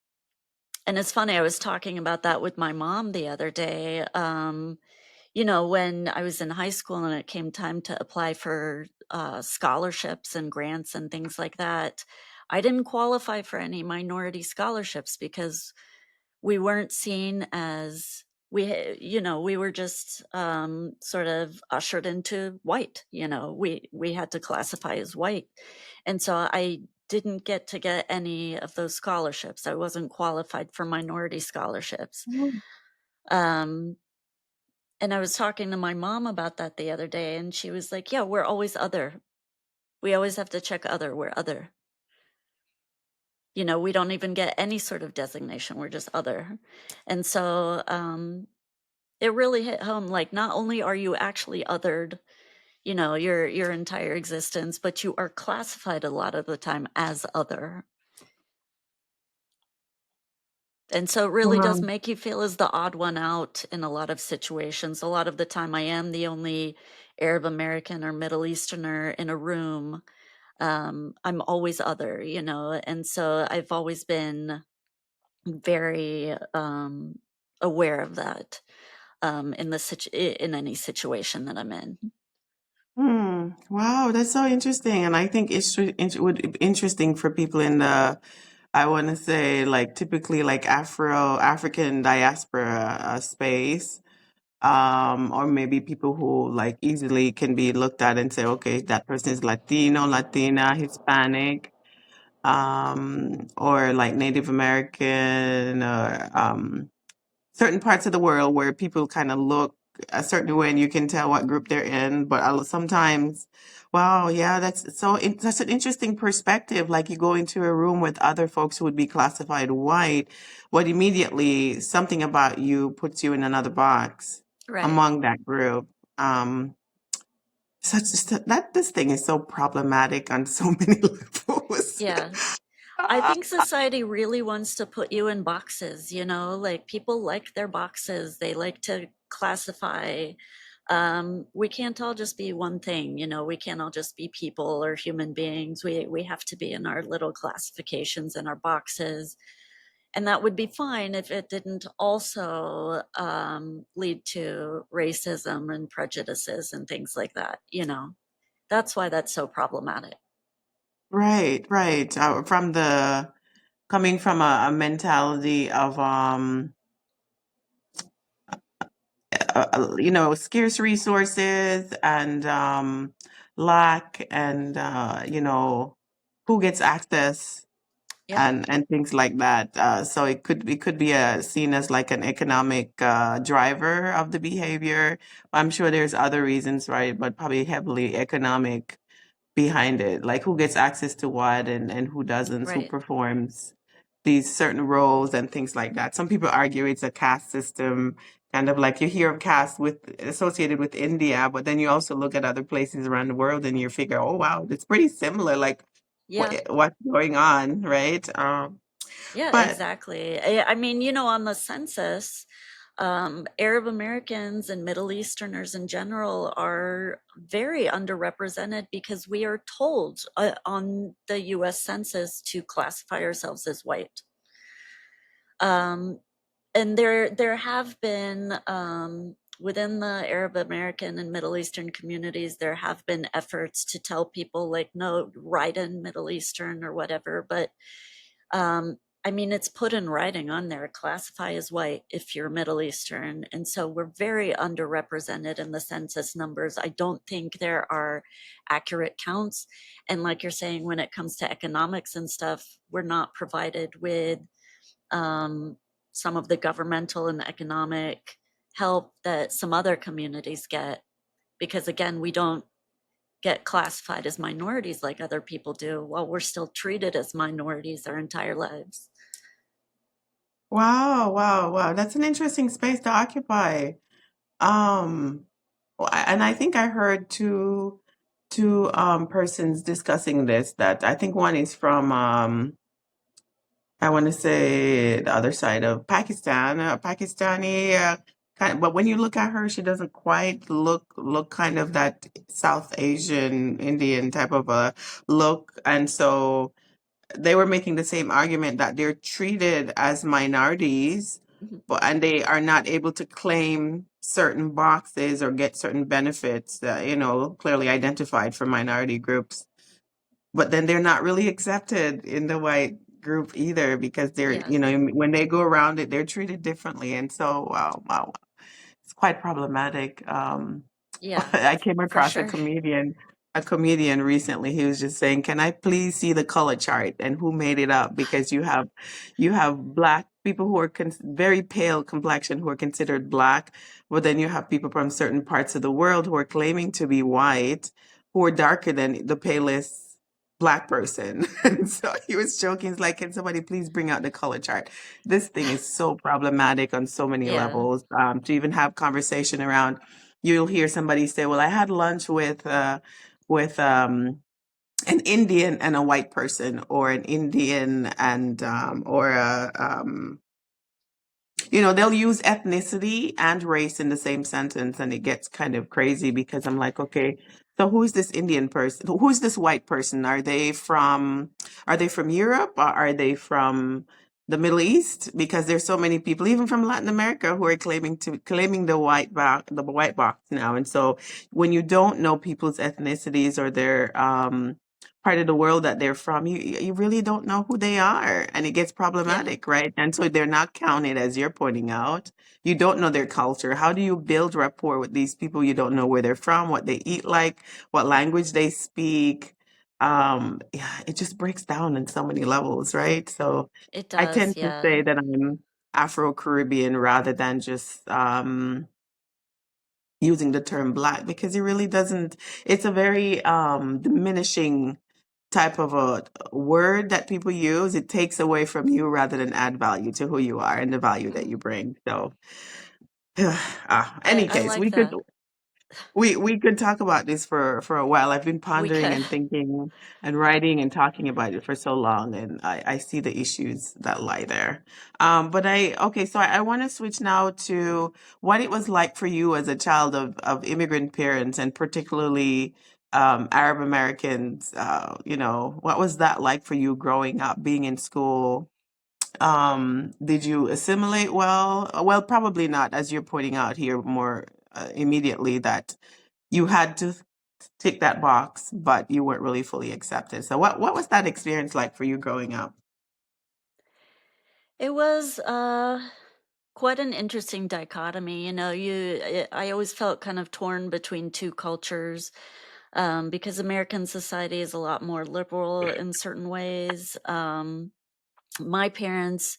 and it's funny, I was talking about that with my mom the other day. When I was in high school and it came time to apply for scholarships and grants and things like that, I didn't qualify for any minority scholarships because we weren't seen as we were just sort of ushered into white. We had to classify as white, and so I didn't get to get any of those scholarships. I wasn't qualified for minority scholarships. Mm. um and I was talking to my mom about that the other day, and she was like, yeah, we're always other. We always have to check other. We're other. We don't even get any sort of designation. We're just other. And so it really hit home, like, not only are you actually othered, your entire existence, but you are classified a lot of the time as other. And so it really does Wow. make you feel as the odd one out in a lot of situations. A lot of the time I am the only Arab American or Middle Easterner in a room. I'm always other, and so I've always been very aware of that, in any situation that I'm in. Hmm. Wow, that's so interesting. And I think it would be interesting for people in the, I want to say, like typically like African diaspora space, or maybe people who like easily can be looked at and say, okay, that person is Latino, Latina, Hispanic, or like Native American, or certain parts of the world where people kind of look a certain way and you can tell what group they're in. But sometimes, wow, yeah, that's an interesting perspective. Like you go into a room with other folks who would be classified white, but immediately something about you puts you in another box Right. among that group. Um, that this thing is so problematic on so many levels. Yeah. I think society really wants to put you in boxes, like people like their boxes. They like to classify. We can't all just be one thing, we can't all just be people or human beings. We have to be in our little classifications and our boxes. And that would be fine if it didn't also lead to racism and prejudices and things like that. That's why that's so problematic. Right, right. From the coming from a mentality of scarce resources and lack and who gets access Yep. and things like that. So it could be seen as like an economic driver of the behavior. I'm sure there's other reasons, right? But probably heavily economic behind it, like who gets access to what and who doesn't, who Right. performs these certain roles and things like that. Some people argue it's a caste system, kind of like you hear of caste with associated with India, but then you also look at other places around the world and you figure, oh wow, it's pretty similar. Like Yeah. what's going on, right? Yeah, But exactly. I mean, on the census, Arab Americans and Middle Easterners in general are very underrepresented because we are told on the US Census to classify ourselves as white. Um, and there have been within the Arab American and Middle Eastern communities, there have been efforts to tell people like, no, write in Middle Eastern or whatever, but I mean, it's put in writing on there, classify as white if you're Middle Eastern. And so we're very underrepresented in the census numbers. I don't think there are accurate counts. And like you're saying, when it comes to economics and stuff, we're not provided with um, some of the governmental and economic help that some other communities get. Because again, we don't get classified as minorities like other people do, while we're still treated as minorities our entire lives. wow, wow, wow, that's an interesting space to occupy. Um, and I think I heard two persons discussing this. That I think one is from I want to say the other side of Pakistan, Pakistani. But when you look at her, she doesn't quite look kind of that South Asian Indian type of a look, and so they were making the same argument that they're treated as minorities, Mhm. but and they are not able to claim certain boxes or get certain benefits that, clearly identified for minority groups. But then they're not really accepted in the white group either because they're, Yeah, when they go around it, they're treated differently. And so, wow, wow, it's quite problematic. yeah, I came for across sure. a comedian recently. He was just saying, "Can I please see the color chart and who made it up?" Because you have black people who are very pale complexion who are considered black, but then you have people from certain parts of the world who are claiming to be white, who are darker than the palest black person. And so he was joking, he's like, "Can somebody please bring out the color chart?" This thing is so problematic on so many Yeah. levels. To even have conversation around, you'll hear somebody say, "Well, I had lunch with an Indian and a white person, or an Indian and or a they'll use ethnicity and race in the same sentence, and it gets kind of crazy because I'm like, okay, so who's this Indian person? Who's this white person? Are they from Europe? Or are they from the Middle East? Because there's so many people, even from Latin America, who are claiming the white box now. And so when you don't know people's ethnicities or their part of the world that they're from, you really don't know who they are, and it gets Yeah. problematic, right? And so they're not counted, as you're pointing out. You don't know their culture. How do you build rapport with these people? You don't know where they're from, what they eat like, what language they speak. Yeah, it just breaks down in so many levels, right? So It I does. tend to Yeah. say that I'm Afro-Caribbean rather than just using the term black, because it really doesn't, it's a very diminishing type of a word that people use. It takes away from you rather than add value to who you are and the value that Mhm. you bring. So, I any I case, like we could that. we could talk about this for a while. I've been We pondering could. and thinking and writing and talking about it for so long, and I see the issues that lie there. But okay, so I want to switch now to what it was like for you as a child of immigrant parents, and particularly Arab Americans. What was that like for you growing up, being in school? Did you assimilate well? Well, probably not, as you're pointing out here more immediately that you had to tick that box, but you weren't really fully accepted. So what was that experience like for you growing up? It was quite an interesting dichotomy. You know, I always felt kind of torn between two cultures, because American society is a lot more liberal in certain ways. My parents,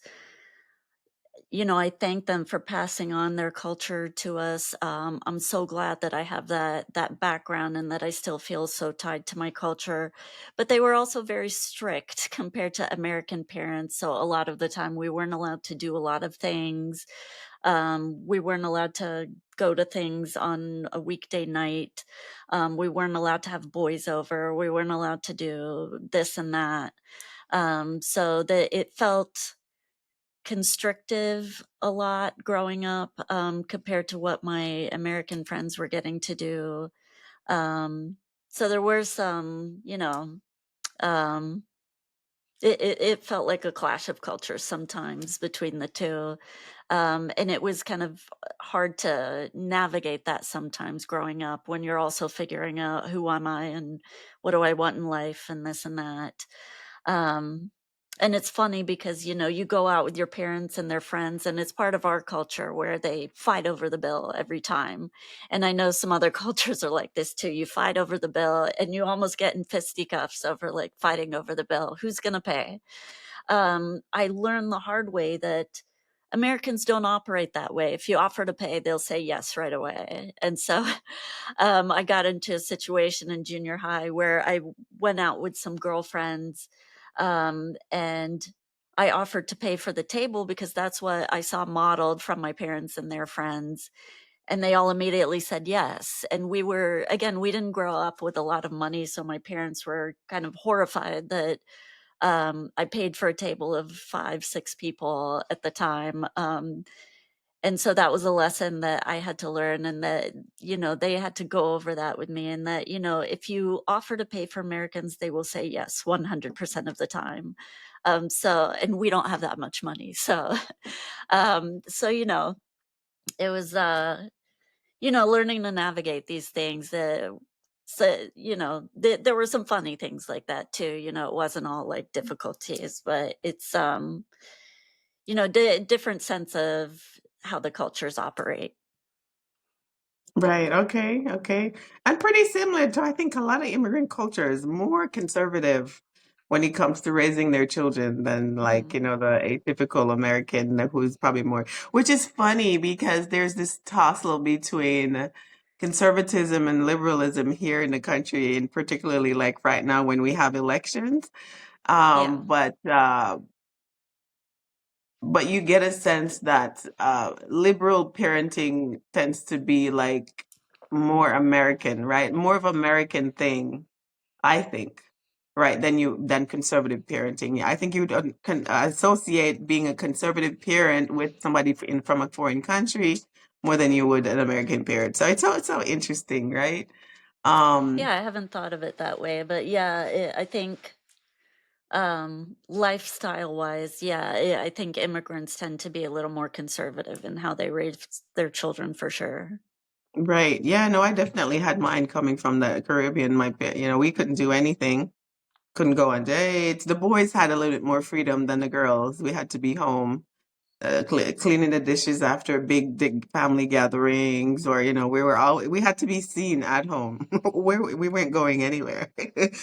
you know, I thank them for passing on their culture to us. I'm so glad that I have that background and that I still feel so tied to my culture. But they were also very strict compared to American parents. So a lot of the time we weren't allowed to do a lot of things. We weren't allowed to go to things on a weekday night. We weren't allowed to have boys over. We weren't allowed to do this and that. So that it felt constrictive a lot growing up, compared to what my American friends were getting to do. Um, so there were some, um, it felt like a clash of cultures sometimes between the two. And it was kind of hard to navigate that sometimes growing up when you're also figuring out who am I and what do I want in life and this and that. Um, and it's funny because, you know, you go out with your parents and their friends, and it's part of our culture where they fight over the bill every time. And I know some other cultures are like this too. You fight over the bill and you almost get in fisticuffs over like fighting over the bill. Who's going to pay? I learned the hard way that Americans don't operate that way. If you offer to pay, they'll say yes right away. And so I got into a situation in junior high where I went out with some girlfriends, and I offered to pay for the table because that's what I saw modeled from my parents and their friends. And they all immediately said yes. And we were, again, we didn't grow up with a lot of money. So my parents were kind of horrified that I paid for a table of 5, 6 people at the time. And so that was a lesson that I had to learn, and that, you know, they had to go over that with me, and that, you know, if you offer to pay for Americans, they will say yes 100% of the time. And we don't have that much money. So, you know, it was, learning to navigate these things. So, there were some funny things like that too. You know, it wasn't all like difficulties, but it's, different sense of how the cultures operate. Right. Okay. Okay. And pretty similar to, I think, a lot of immigrant cultures, more conservative when it comes to raising their children than like, Mhm. you know, the atypical American who's probably more, which is funny because there's this tussle between conservatism and liberalism here in the country, and particularly like right now when we have elections. Yeah. But you get a sense that liberal parenting tends to be like more American, right? More of American thing, I think, right? Than conservative parenting. Yeah, I think you would associate being a conservative parent with somebody from a foreign country more than you would an American parent. So it's so interesting, right? Um, Yeah, I haven't thought of it that way, but yeah, I think lifestyle wise, yeah, I think immigrants tend to be a little more conservative in how they raise their children for sure. right. Yeah, no, I definitely had mine coming from the Caribbean. We couldn't do anything. Couldn't go on dates. The boys had a little bit more freedom than the girls. We had to be home, cleaning the dishes after big family gatherings, or we had to be seen at home. We weren't going anywhere.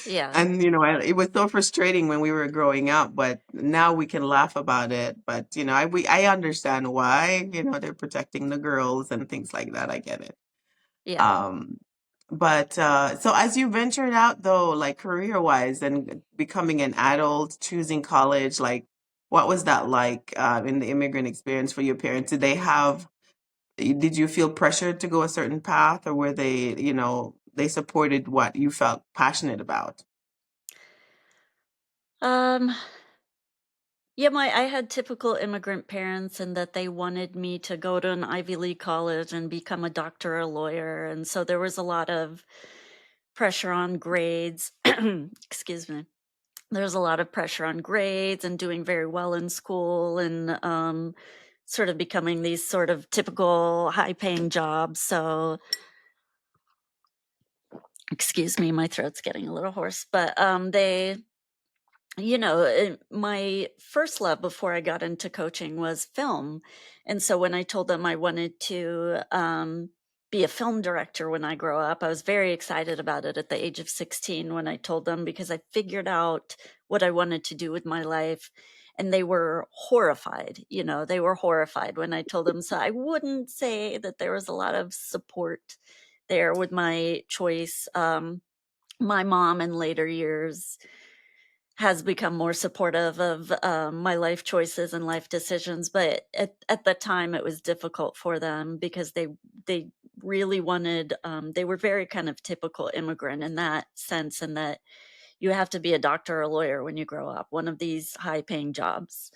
Yeah. And it was so frustrating when we were growing up, but now we can laugh about it. But I understand why. They're protecting the girls and things like that. I get it. Yeah. Um, but so as you ventured out though, like career wise and becoming an adult, choosing college, like what was that like in the immigrant experience for your parents? Did you feel pressured to go a certain path, or were they supported what you felt passionate about? Um yeah, my I had typical immigrant parents in that they wanted me to go to an Ivy League college and become a doctor or a lawyer, and so there was a lot of pressure on grades. Excuse me. there's a lot of pressure on grades and doing very well in school and sort of becoming these sort of typical high paying jobs. So, excuse me, my throat's getting a little hoarse, but my first love before I got into coaching was film. And so when I told them I wanted to be a film director when I grow up, I was very excited about it at the age of 16 when I told them, because I figured out what I wanted to do with my life. And they were horrified. They were horrified when I told them. So I wouldn't say that there was a lot of support there with my choice. My mom in later years has become more supportive of my life choices and life decisions, but at the time it was difficult for them because they really wanted they were very kind of typical immigrant in that sense, and that you have to be a doctor or a lawyer when you grow up, one of these high paying jobs.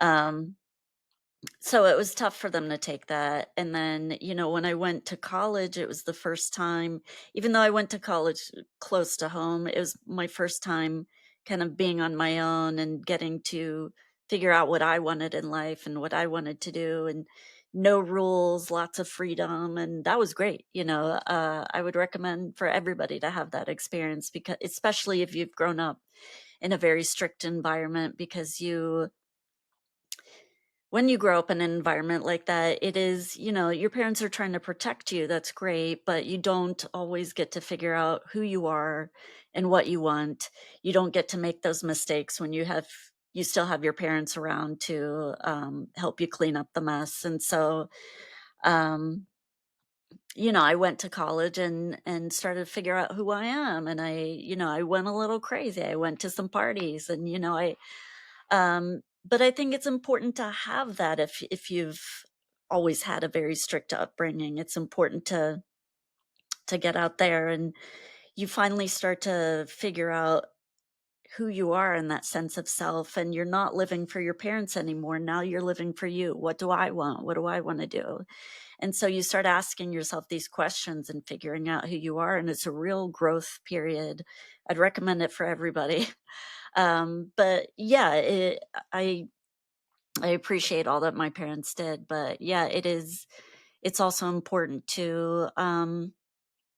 um, so it was tough for them to take that. And then, when I went to college, it was the first time, even though I went to college close to home, it was my first time kind of being on my own and getting to figure out what I wanted in life and what I wanted to do, and no rules, lots of freedom. And that was great. I would recommend for everybody to have that experience, because especially if you've grown up in a very strict environment, because when you grow up in an environment like that, it is, your parents are trying to protect you. That's great, but you don't always get to figure out who you are and what you want. You don't get to make those mistakes when you still have your parents around to help you clean up the mess. And so, um, I went to college and started to figure out who I am. And I went a little crazy. I went to some parties, and but I think it's important to have that if you've always had a very strict upbringing. It's important to get out there, and you finally start to figure out who you are in that sense of self, and you're not living for your parents anymore. Now you're living for you. What do I want? What do I want to do? And so you start asking yourself these questions and figuring out who you are, and it's a real growth period. I'd recommend it for everybody. But yeah, I appreciate all that my parents did, but yeah, it's also important to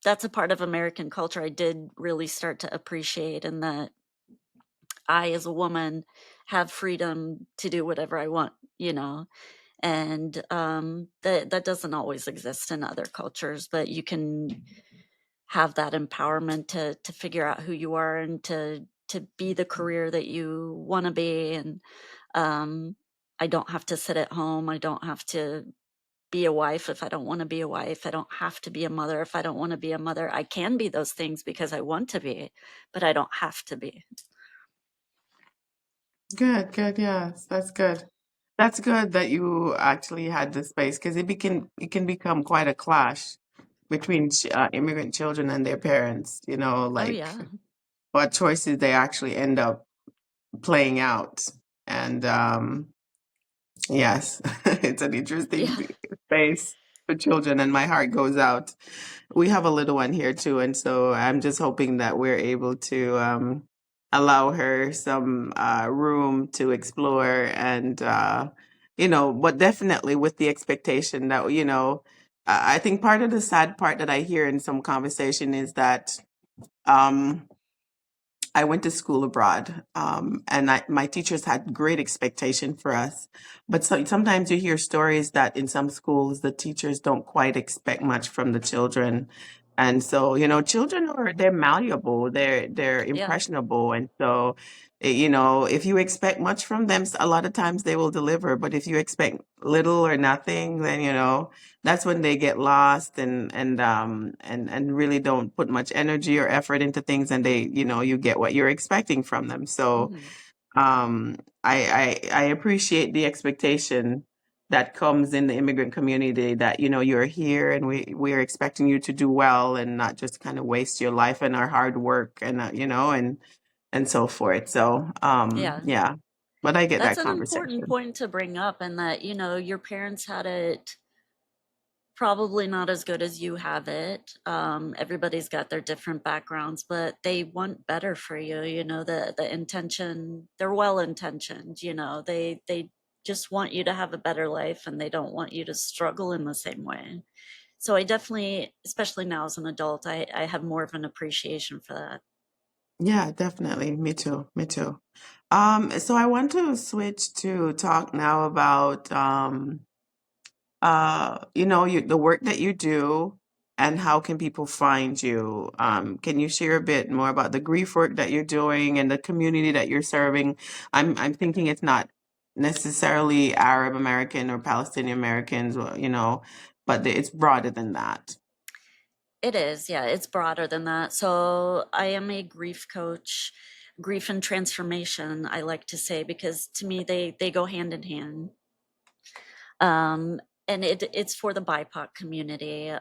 that's a part of American culture I did really start to appreciate, and that I, as a woman, have freedom to do whatever I want, and that doesn't always exist in other cultures, but you can have that empowerment to figure out who you are and to be the career that you want to be. And um, I don't have to sit at home. I don't have to be a wife if I don't want to be a wife. I don't have to be a mother if I don't want to be a mother. I can be those things because I want to be, but I don't have to be. Good, good. Yes, that's good. That's good that you actually had the space because it can become quite a clash between immigrant children and their parents. Oh Like yeah. what choices they actually end up playing out. And yes, it's an interesting Yeah. space for children, and my heart goes out. We have a little one here too, and so I'm just hoping that we're able to allow her some room to explore, and but definitely with the expectation that I think part of the sad part that I hear in some conversation is that um, I went to school abroad, and my teachers had great expectation for us. But sometimes you hear stories that in some schools the teachers don't quite expect much from the children, and so children they're malleable, they're Yeah. impressionable, and so if you expect much from them, a lot of times they will deliver. But if you expect little or nothing, then that's when they get lost and really don't put much energy or effort into things, and they you get what you're expecting from them. So Hmm. I appreciate the expectation that comes in the immigrant community, that you're here and we're expecting you to do well and not just kind of waste your life and our hard work, and and so forth. So Yeah. yeah, but I get That's that an important conversation. point to bring up, and that, your parents had it probably not as good as you have it. Everybody's got their different backgrounds, but they want better for you. You know, the intention, they're well intentioned, you know, they just want you to have a better life and they don't want you to struggle in the same way. So I definitely, especially now as an adult, I have more of an appreciation for that. Yeah, definitely. Me too. Me too. So I want to switch to talk now about the work that you do and how can people find you. Can you share a bit more about the grief work that you're doing and the community that you're serving? I'm thinking it's not necessarily Arab American or Palestinian Americans, but it's broader than that. It is, yeah, it's broader than that. So I am a grief coach, grief and transformation, I like to say, because to me they go hand in hand. Um, and it's for the BIPOC community.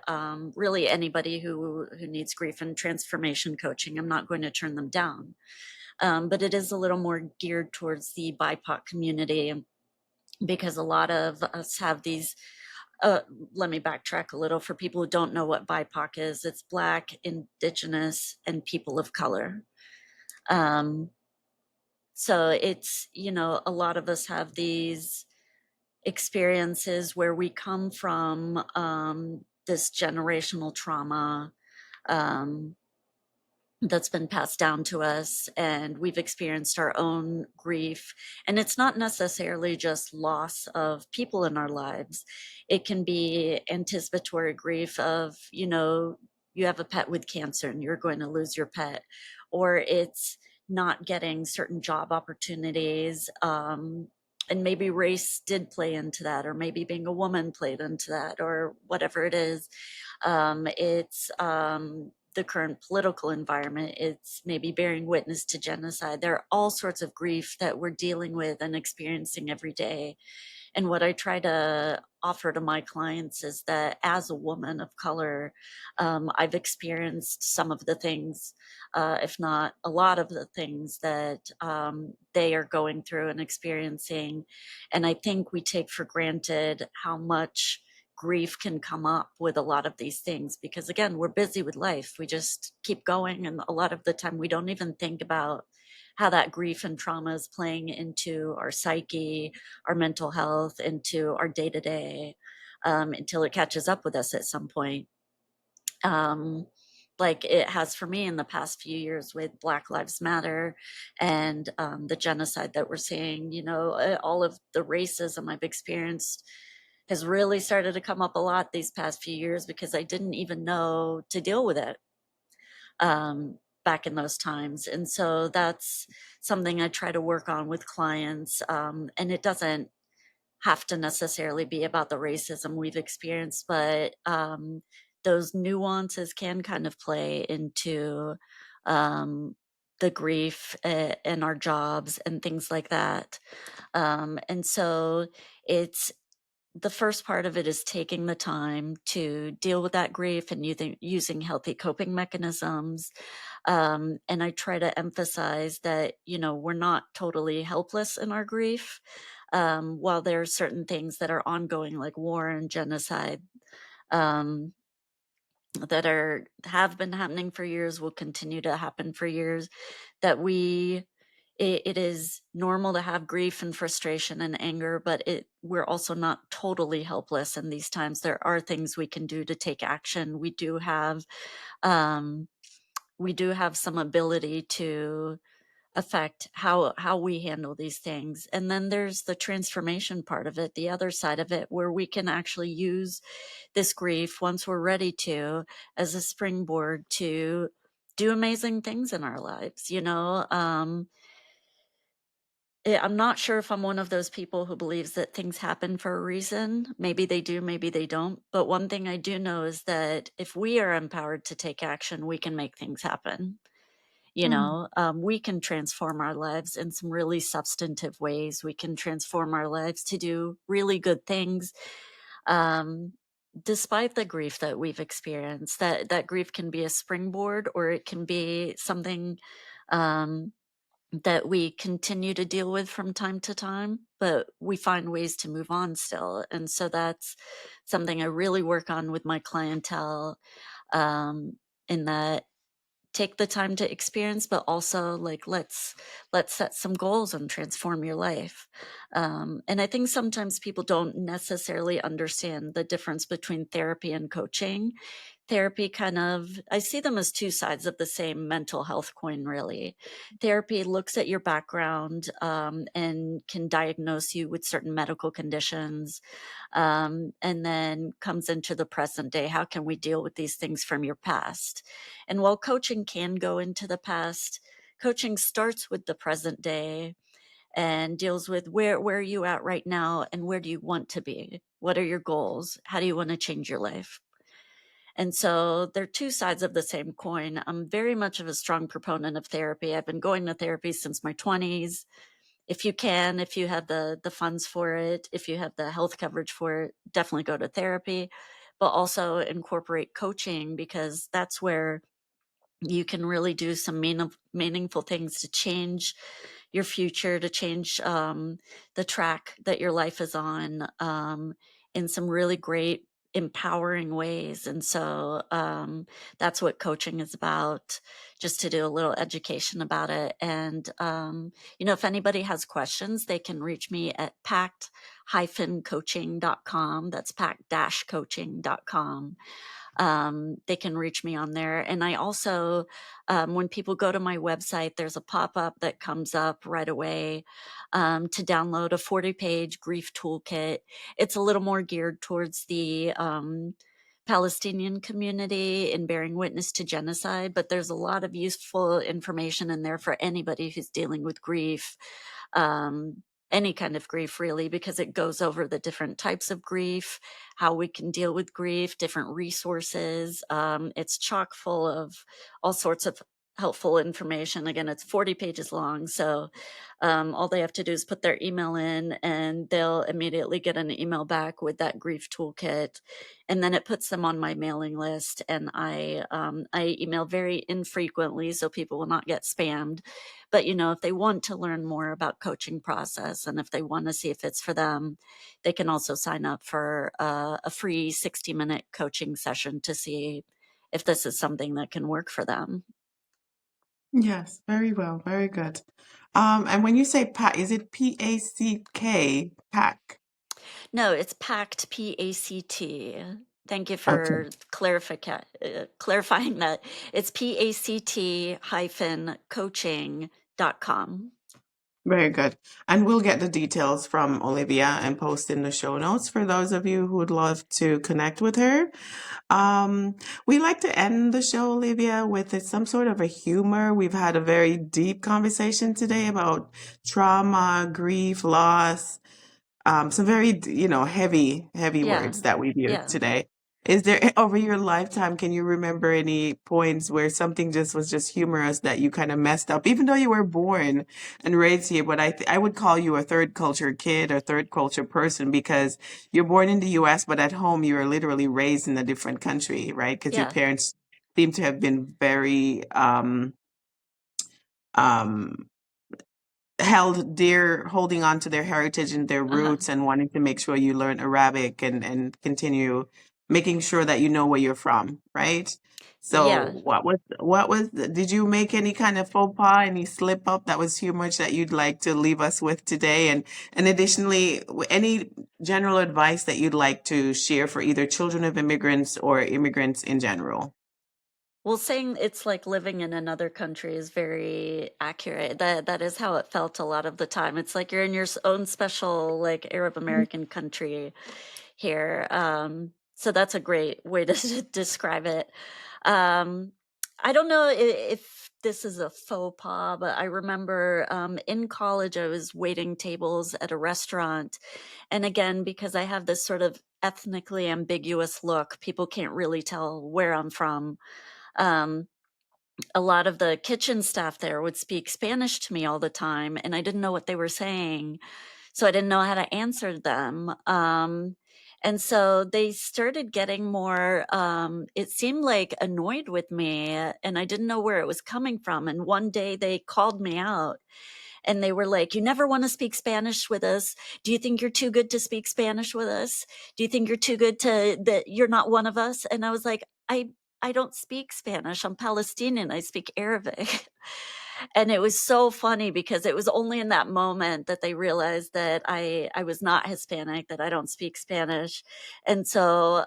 Really anybody who needs grief and transformation coaching, I'm not going to turn them down. But it is a little more geared towards the BIPOC community because a lot of us have these uh, let me backtrack a little for people who don't know what BIPOC is. It's Black, Indigenous, and people of color. Um, so it's, you know, a lot of us have these experiences where we come from this generational trauma. Um, that's been passed down to us, and we've experienced our own grief. And it's not necessarily just loss of people in our lives. It can be anticipatory grief of, you know, you have a pet with cancer and you're going to lose your pet, or it's not getting certain job opportunities. And maybe race did play into that, or maybe being a woman played into that, or whatever it is. It's the current political environment. It's maybe bearing witness to genocide. There are all sorts of grief that we're dealing with and experiencing every day. And what I try to offer to my clients is that as a woman of color, I've experienced some of the things, if not a lot of the things that they are going through and experiencing. And I think we take for granted how much grief can come up with a lot of these things because, again, we're busy with life. We just keep going. And a lot of the time, we don't even think about how that grief and trauma is playing into our psyche, our mental health, into our day to day, until it catches up with us at some point. Um, like it has for me in the past few years with Black Lives Matter and the genocide that we're seeing, you know, all of the racism I've experienced has really started to come up a lot these past few years because I didn't even know to deal with it back in those times. And so that's something I try to work on with clients. And it doesn't have to necessarily be about the racism we've experienced, but those nuances can kind of play into um, the grief and our jobs and things like that. And so it's the first part of it is taking the time to deal with that grief and using healthy coping mechanisms. And I try to emphasize that, you know, we're not totally helpless in our grief. While there are certain things that are ongoing, like war and genocide, um, that have been happening for years, will continue to happen for years, that it is normal to have grief and frustration and anger, but we're also not totally helpless in these times. There are things we can do to take action. Um, we do have some ability to affect how we handle these things. And then there's the transformation part of it, the other side of it, where we can actually use this grief once we're ready to as a springboard to do amazing things in our lives. You know, I'm not sure if I'm one of those people who believes that things happen for a reason. Maybe they do, maybe they don't. But one thing I do know is that if we are empowered to take action, we can make things happen. You Mm. know, we can transform our lives in some really substantive ways. We can transform our lives to do really good things, um, despite the grief that we've experienced. That grief can be a springboard, or it can be something. Um, that we continue to deal with from time to time, but we find ways to move on still. And so that's something I really work on with my clientele, um, in that take the time to experience, but also like let's set some goals and transform your life. And I think sometimes people don't necessarily understand the difference between therapy and coaching. Therapy kind of, I see them as two sides of the same mental health coin, really. Therapy looks at your background, and can diagnose you with certain medical conditions, and then comes into the present day. How can we deal with these things from your past? And while coaching can go into the past, coaching starts with the present day and deals with where are you at right now and where do you want to be? What are your goals? How do you want to change your life? And so they're two sides of the same coin. I'm very much of a strong proponent of therapy. I've been going to therapy since my 20s. If you can, if you have the funds for it, if you have the health coverage for it, definitely go to therapy, but also incorporate coaching because that's where you can really do some meaningful things to change your future, to change the track that your life is on, in some really great, empowering ways. And so that's what coaching is about, just to do a little education about it. And, if anybody has questions, they can reach me at pact-coaching.com. That's pact-coaching.com. They can reach me on there. And I also, when people go to my website, there's a pop up that comes up right away, to download a 40-page grief toolkit. It's a little more geared towards the Palestinian community in bearing witness to genocide, but there's a lot of useful information in there for anybody who's dealing with grief. Um, any kind of grief, really, because it goes over the different types of grief, how we can deal with grief, different resources. It's chock full of all sorts of helpful information. Again, it's 40 pages long. So all they have to do is put their email in and they'll immediately get an email back with that grief toolkit. And then it puts them on my mailing list. And I email very infrequently so people will not get spammed. But, if they want to learn more about coaching process and if they want to see if it's for them, they can also sign up for a free 60-minute coaching session to see if this is something that can work for them. Yes, very well, very good. And when you say pack, is it P-A-C-K, pack? No, it's PACT, P-A-C-T. Thank you Okay. for clarifying that. It's PACT-coaching.com. Very good. And we'll get the details from Olivia and post in the show notes for those of you who would love to connect with her. We like to end the show, Olivia, with some sort of a humor. We've had a very deep conversation today about trauma, grief, loss, some very, heavy Yeah, words that we've used yeah. today. Is there, over your lifetime, can you remember any points where something just was just humorous that you kind of messed up, even though you were born and raised here? But I would call you a third culture kid or third culture person because you're born in the US, but at home you were literally raised in a different country, right? Because your Yeah. parents seem to have been very, um, held dear, holding on to their heritage and their Uh-huh. roots and wanting to make sure you learn Arabic and continue making sure that you know where you're from, right? So Yeah. did you make any kind of faux pas, any slip up that was humorous that you'd like to leave us with today? And additionally, any general advice that you'd like to share for either children of immigrants or immigrants in general? Well, saying it's like living in another country is very accurate. That is how it felt a lot of the time. It's like you're in your own special, like, Arab American country here. So that's a great way to describe it. Um, I don't know if this is a faux pas, but I remember in college I was waiting tables at a restaurant, and again, because I have this sort of ethnically ambiguous look, people can't really tell where I'm from. Um, a lot of the kitchen staff there would speak Spanish to me all the time, and I didn't know what they were saying, so I didn't know how to answer them. And so they started getting more, it seemed like annoyed with me, and I didn't know where it was coming from. And one day they called me out and they were like, "You never want to speak Spanish with us. Do you think you're too good to speak Spanish with us? Do you think you're too good to that you're not one of us?" And I was like, I don't speak Spanish. I'm Palestinian. I speak Arabic." And it was so funny because it was only in that moment that they realized that I was not Hispanic, that I don't speak Spanish. And so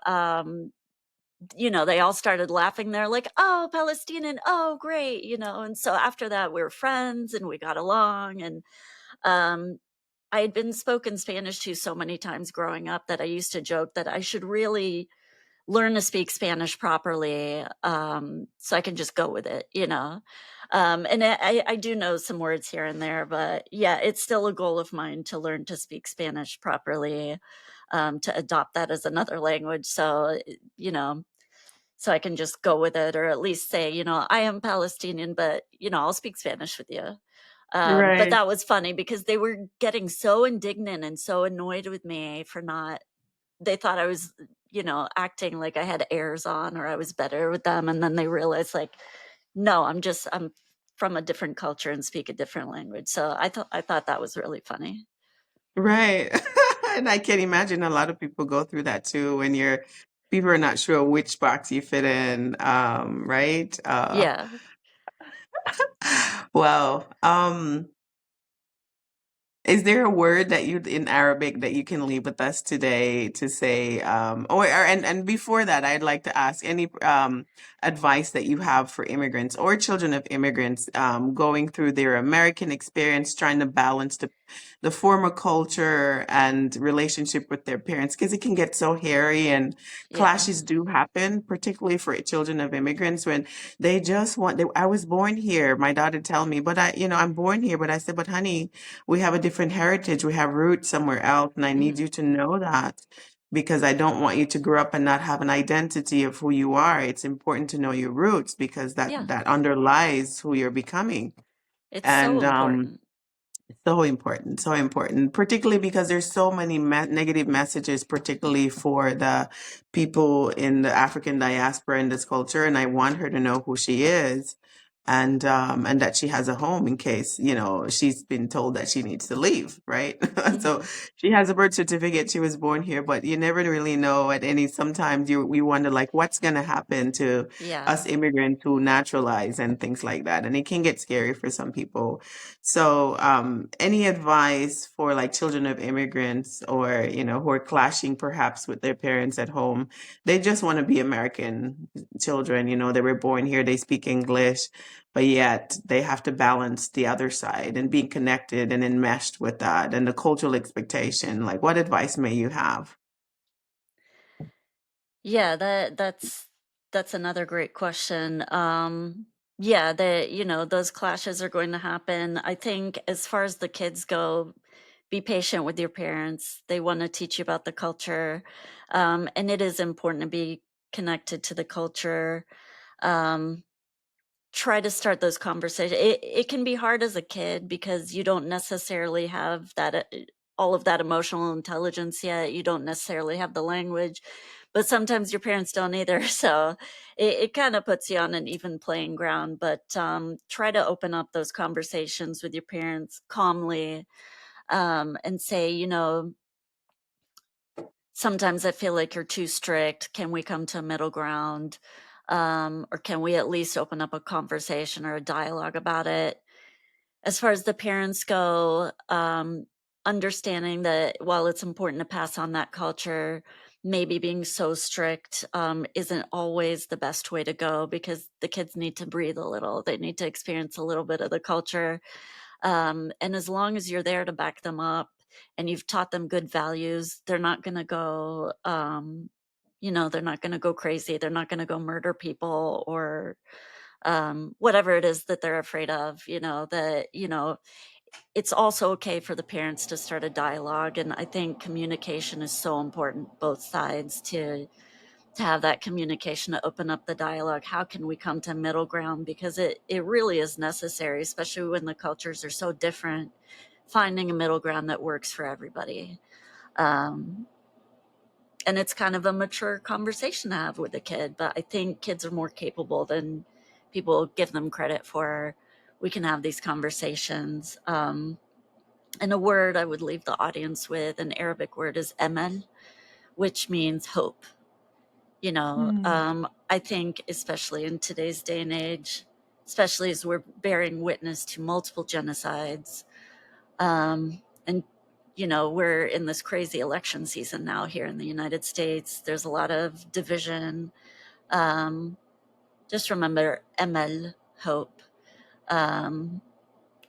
they all started laughing. They're like, "Oh, Palestinian. Oh, great." And so after that we were friends and we got along. And um I had been spoken Spanish to so many times growing up that I used to joke that I should really learn to speak Spanish properly, so I can just go with it. And I do know some words here and there, but yeah, it's still a goal of mine to learn to speak Spanish properly, to adopt that as another language. So, you know, so I can just go with it, or at least say, I am Palestinian, but I'll speak Spanish with you. But Right. that was funny because they were getting so indignant and so annoyed with me for not they thought I was, acting like I had airs on or I was better with them, and then they realized, like, no, I'm from a different culture and speak a different language. So I thought that was really funny. Right. And I can imagine a lot of people go through that too when people are not sure which box you fit in, right? Yeah. Well, is there a word that you in Arabic that you can leave with us today to say, and before that, I'd like to ask any advice that you have for immigrants or children of immigrants going through their American experience, trying to balance the former culture and relationship with their parents, because it can get so hairy and Yeah. clashes do happen, particularly for children of immigrants when they just I was born here. My daughter tell me, but I'm born here, but I said, but honey, we have a different heritage. We have roots somewhere else. And I need Mhm. you to know that because I don't want you to grow up and not have an identity of who you are. It's important to know your roots because Yeah. that underlies who you're becoming. It's so And important. so important, particularly because there's so many negative messages, particularly for the people in the African diaspora in this culture. And I want her to know who she is and that she has a home in case, she's been told that she needs to leave, right? So Mhm. she has a birth certificate. She was born here, but you never really know sometimes we wonder like what's going to happen to Yeah. us immigrants who naturalize and things like that. And it can get scary for some people. So, any advice for like children of immigrants or, who are clashing perhaps with their parents at home? They just want to be American children, they were born here, they speak English, but yet they have to balance the other side and being connected and enmeshed with that and the cultural expectation. Like, what advice may you have? Yeah, that's another great question. Yeah, those clashes are going to happen. I think as far as the kids go, be patient with your parents. They want to teach you about the culture. And it is important to be connected to the culture. Um, Try to start those conversations. It can be hard as a kid because you don't necessarily have that all of that emotional intelligence yet. You don't necessarily have the language, but sometimes your parents don't either. So it kind of puts you on an even playing ground. But try to open up those conversations with your parents calmly, and say, sometimes I feel like you're too strict. Can we come to a middle ground? Or can we at least open up a conversation or a dialogue about it? As far as the parents go, understanding that while it's important to pass on that culture, maybe being so strict isn't always the best way to go because the kids need to breathe a little. They need to experience a little bit of the culture, and as long as you're there to back them up and you've taught them good values, they're not going to go, they're not going to go crazy. They're not going to go murder people or whatever it is that they're afraid of, it's also okay for the parents to start a dialogue. And I think communication is so important, both sides, to have that communication to open up the dialogue. How can we come to middle ground? Because it really is necessary, especially when the cultures are so different. Finding a middle ground that works for everybody. Um, and it's kind of a mature conversation to have with a kid, but I think kids are more capable than people give them credit for. We can have these conversations. And a word I would leave the audience with, an Arabic word, is emel, which means hope. Hmm. I think, especially in today's day and age, especially as we're bearing witness to multiple genocides, and we're in this crazy election season now here in the United States. There's a lot of division. Um, just remember emel, hope. Um,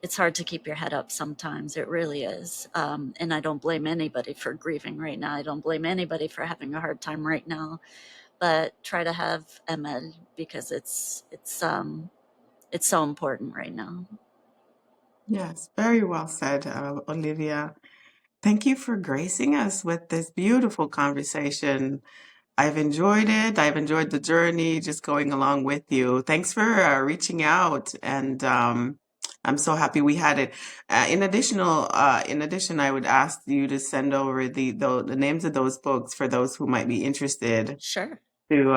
it's hard to keep your head up sometimes. It really is. And I don't blame anybody for grieving right now. I don't blame anybody for having a hard time right now. But try to have emel, because it's so important right now. Yes, very well said, Olivia. Thank you for gracing us with this beautiful conversation. I've enjoyed it. I've enjoyed the journey, just going along with you. Thanks for reaching out, and I'm so happy we had it. In addition, I would ask you to send over the names of those books for those who might be interested Sure. to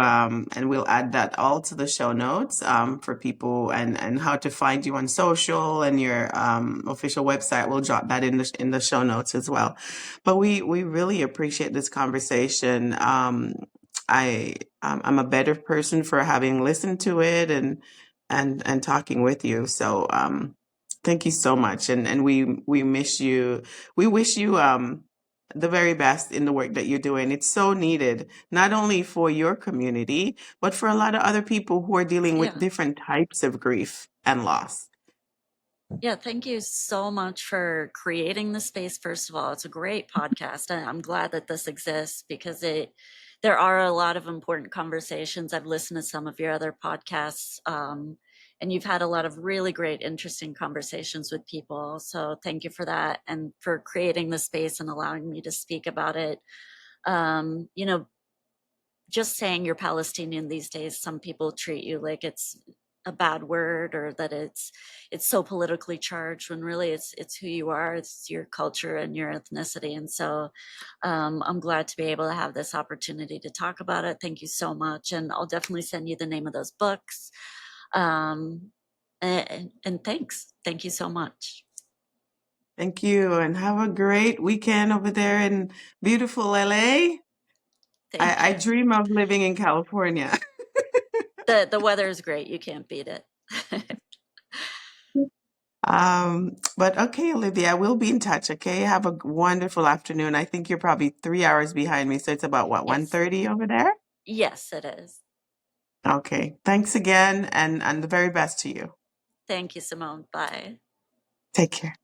and we'll add that all to the show notes for people, and how to find you on social, and your official website. We'll drop that in the show notes as well. But we really appreciate this conversation. I'm a better person for having listened to it, and talking with you. So thank you so much, and we miss you. We wish you the very best in the work that you're doing. It's so needed, not only for your community, but for a lot of other people who are dealing with Yeah. different types of grief and loss. Yeah, thank you so much for creating the space. First of all, it's a great podcast, and I'm glad that this exists, because there are a lot of important conversations. I've listened to some of your other podcasts, and you've had a lot of really great, interesting conversations with people. So thank you for that, and for creating the space and allowing me to speak about it. Um, you know, just saying you're Palestinian these days, some people treat you like it's a bad word, or that it's so politically charged, when really it's who you are, it's your culture and your ethnicity. And so I'm glad to be able to have this opportunity to talk about it. Thank you so much, and I'll definitely send you the name of those books. Um, and thank you so much. Thank you, and have a great weekend over there in beautiful LA. Thank I you. dream of living in California. The weather is great, you can't beat it. But okay, Olivia, we'll be in touch. Okay, have a wonderful afternoon. I think you're probably 3 hours behind me, so it's about what, Yes, 1:30 over there? yes, it is. Okay, thanks again, and the very best to you. Thank you, Simone. Bye. Take care.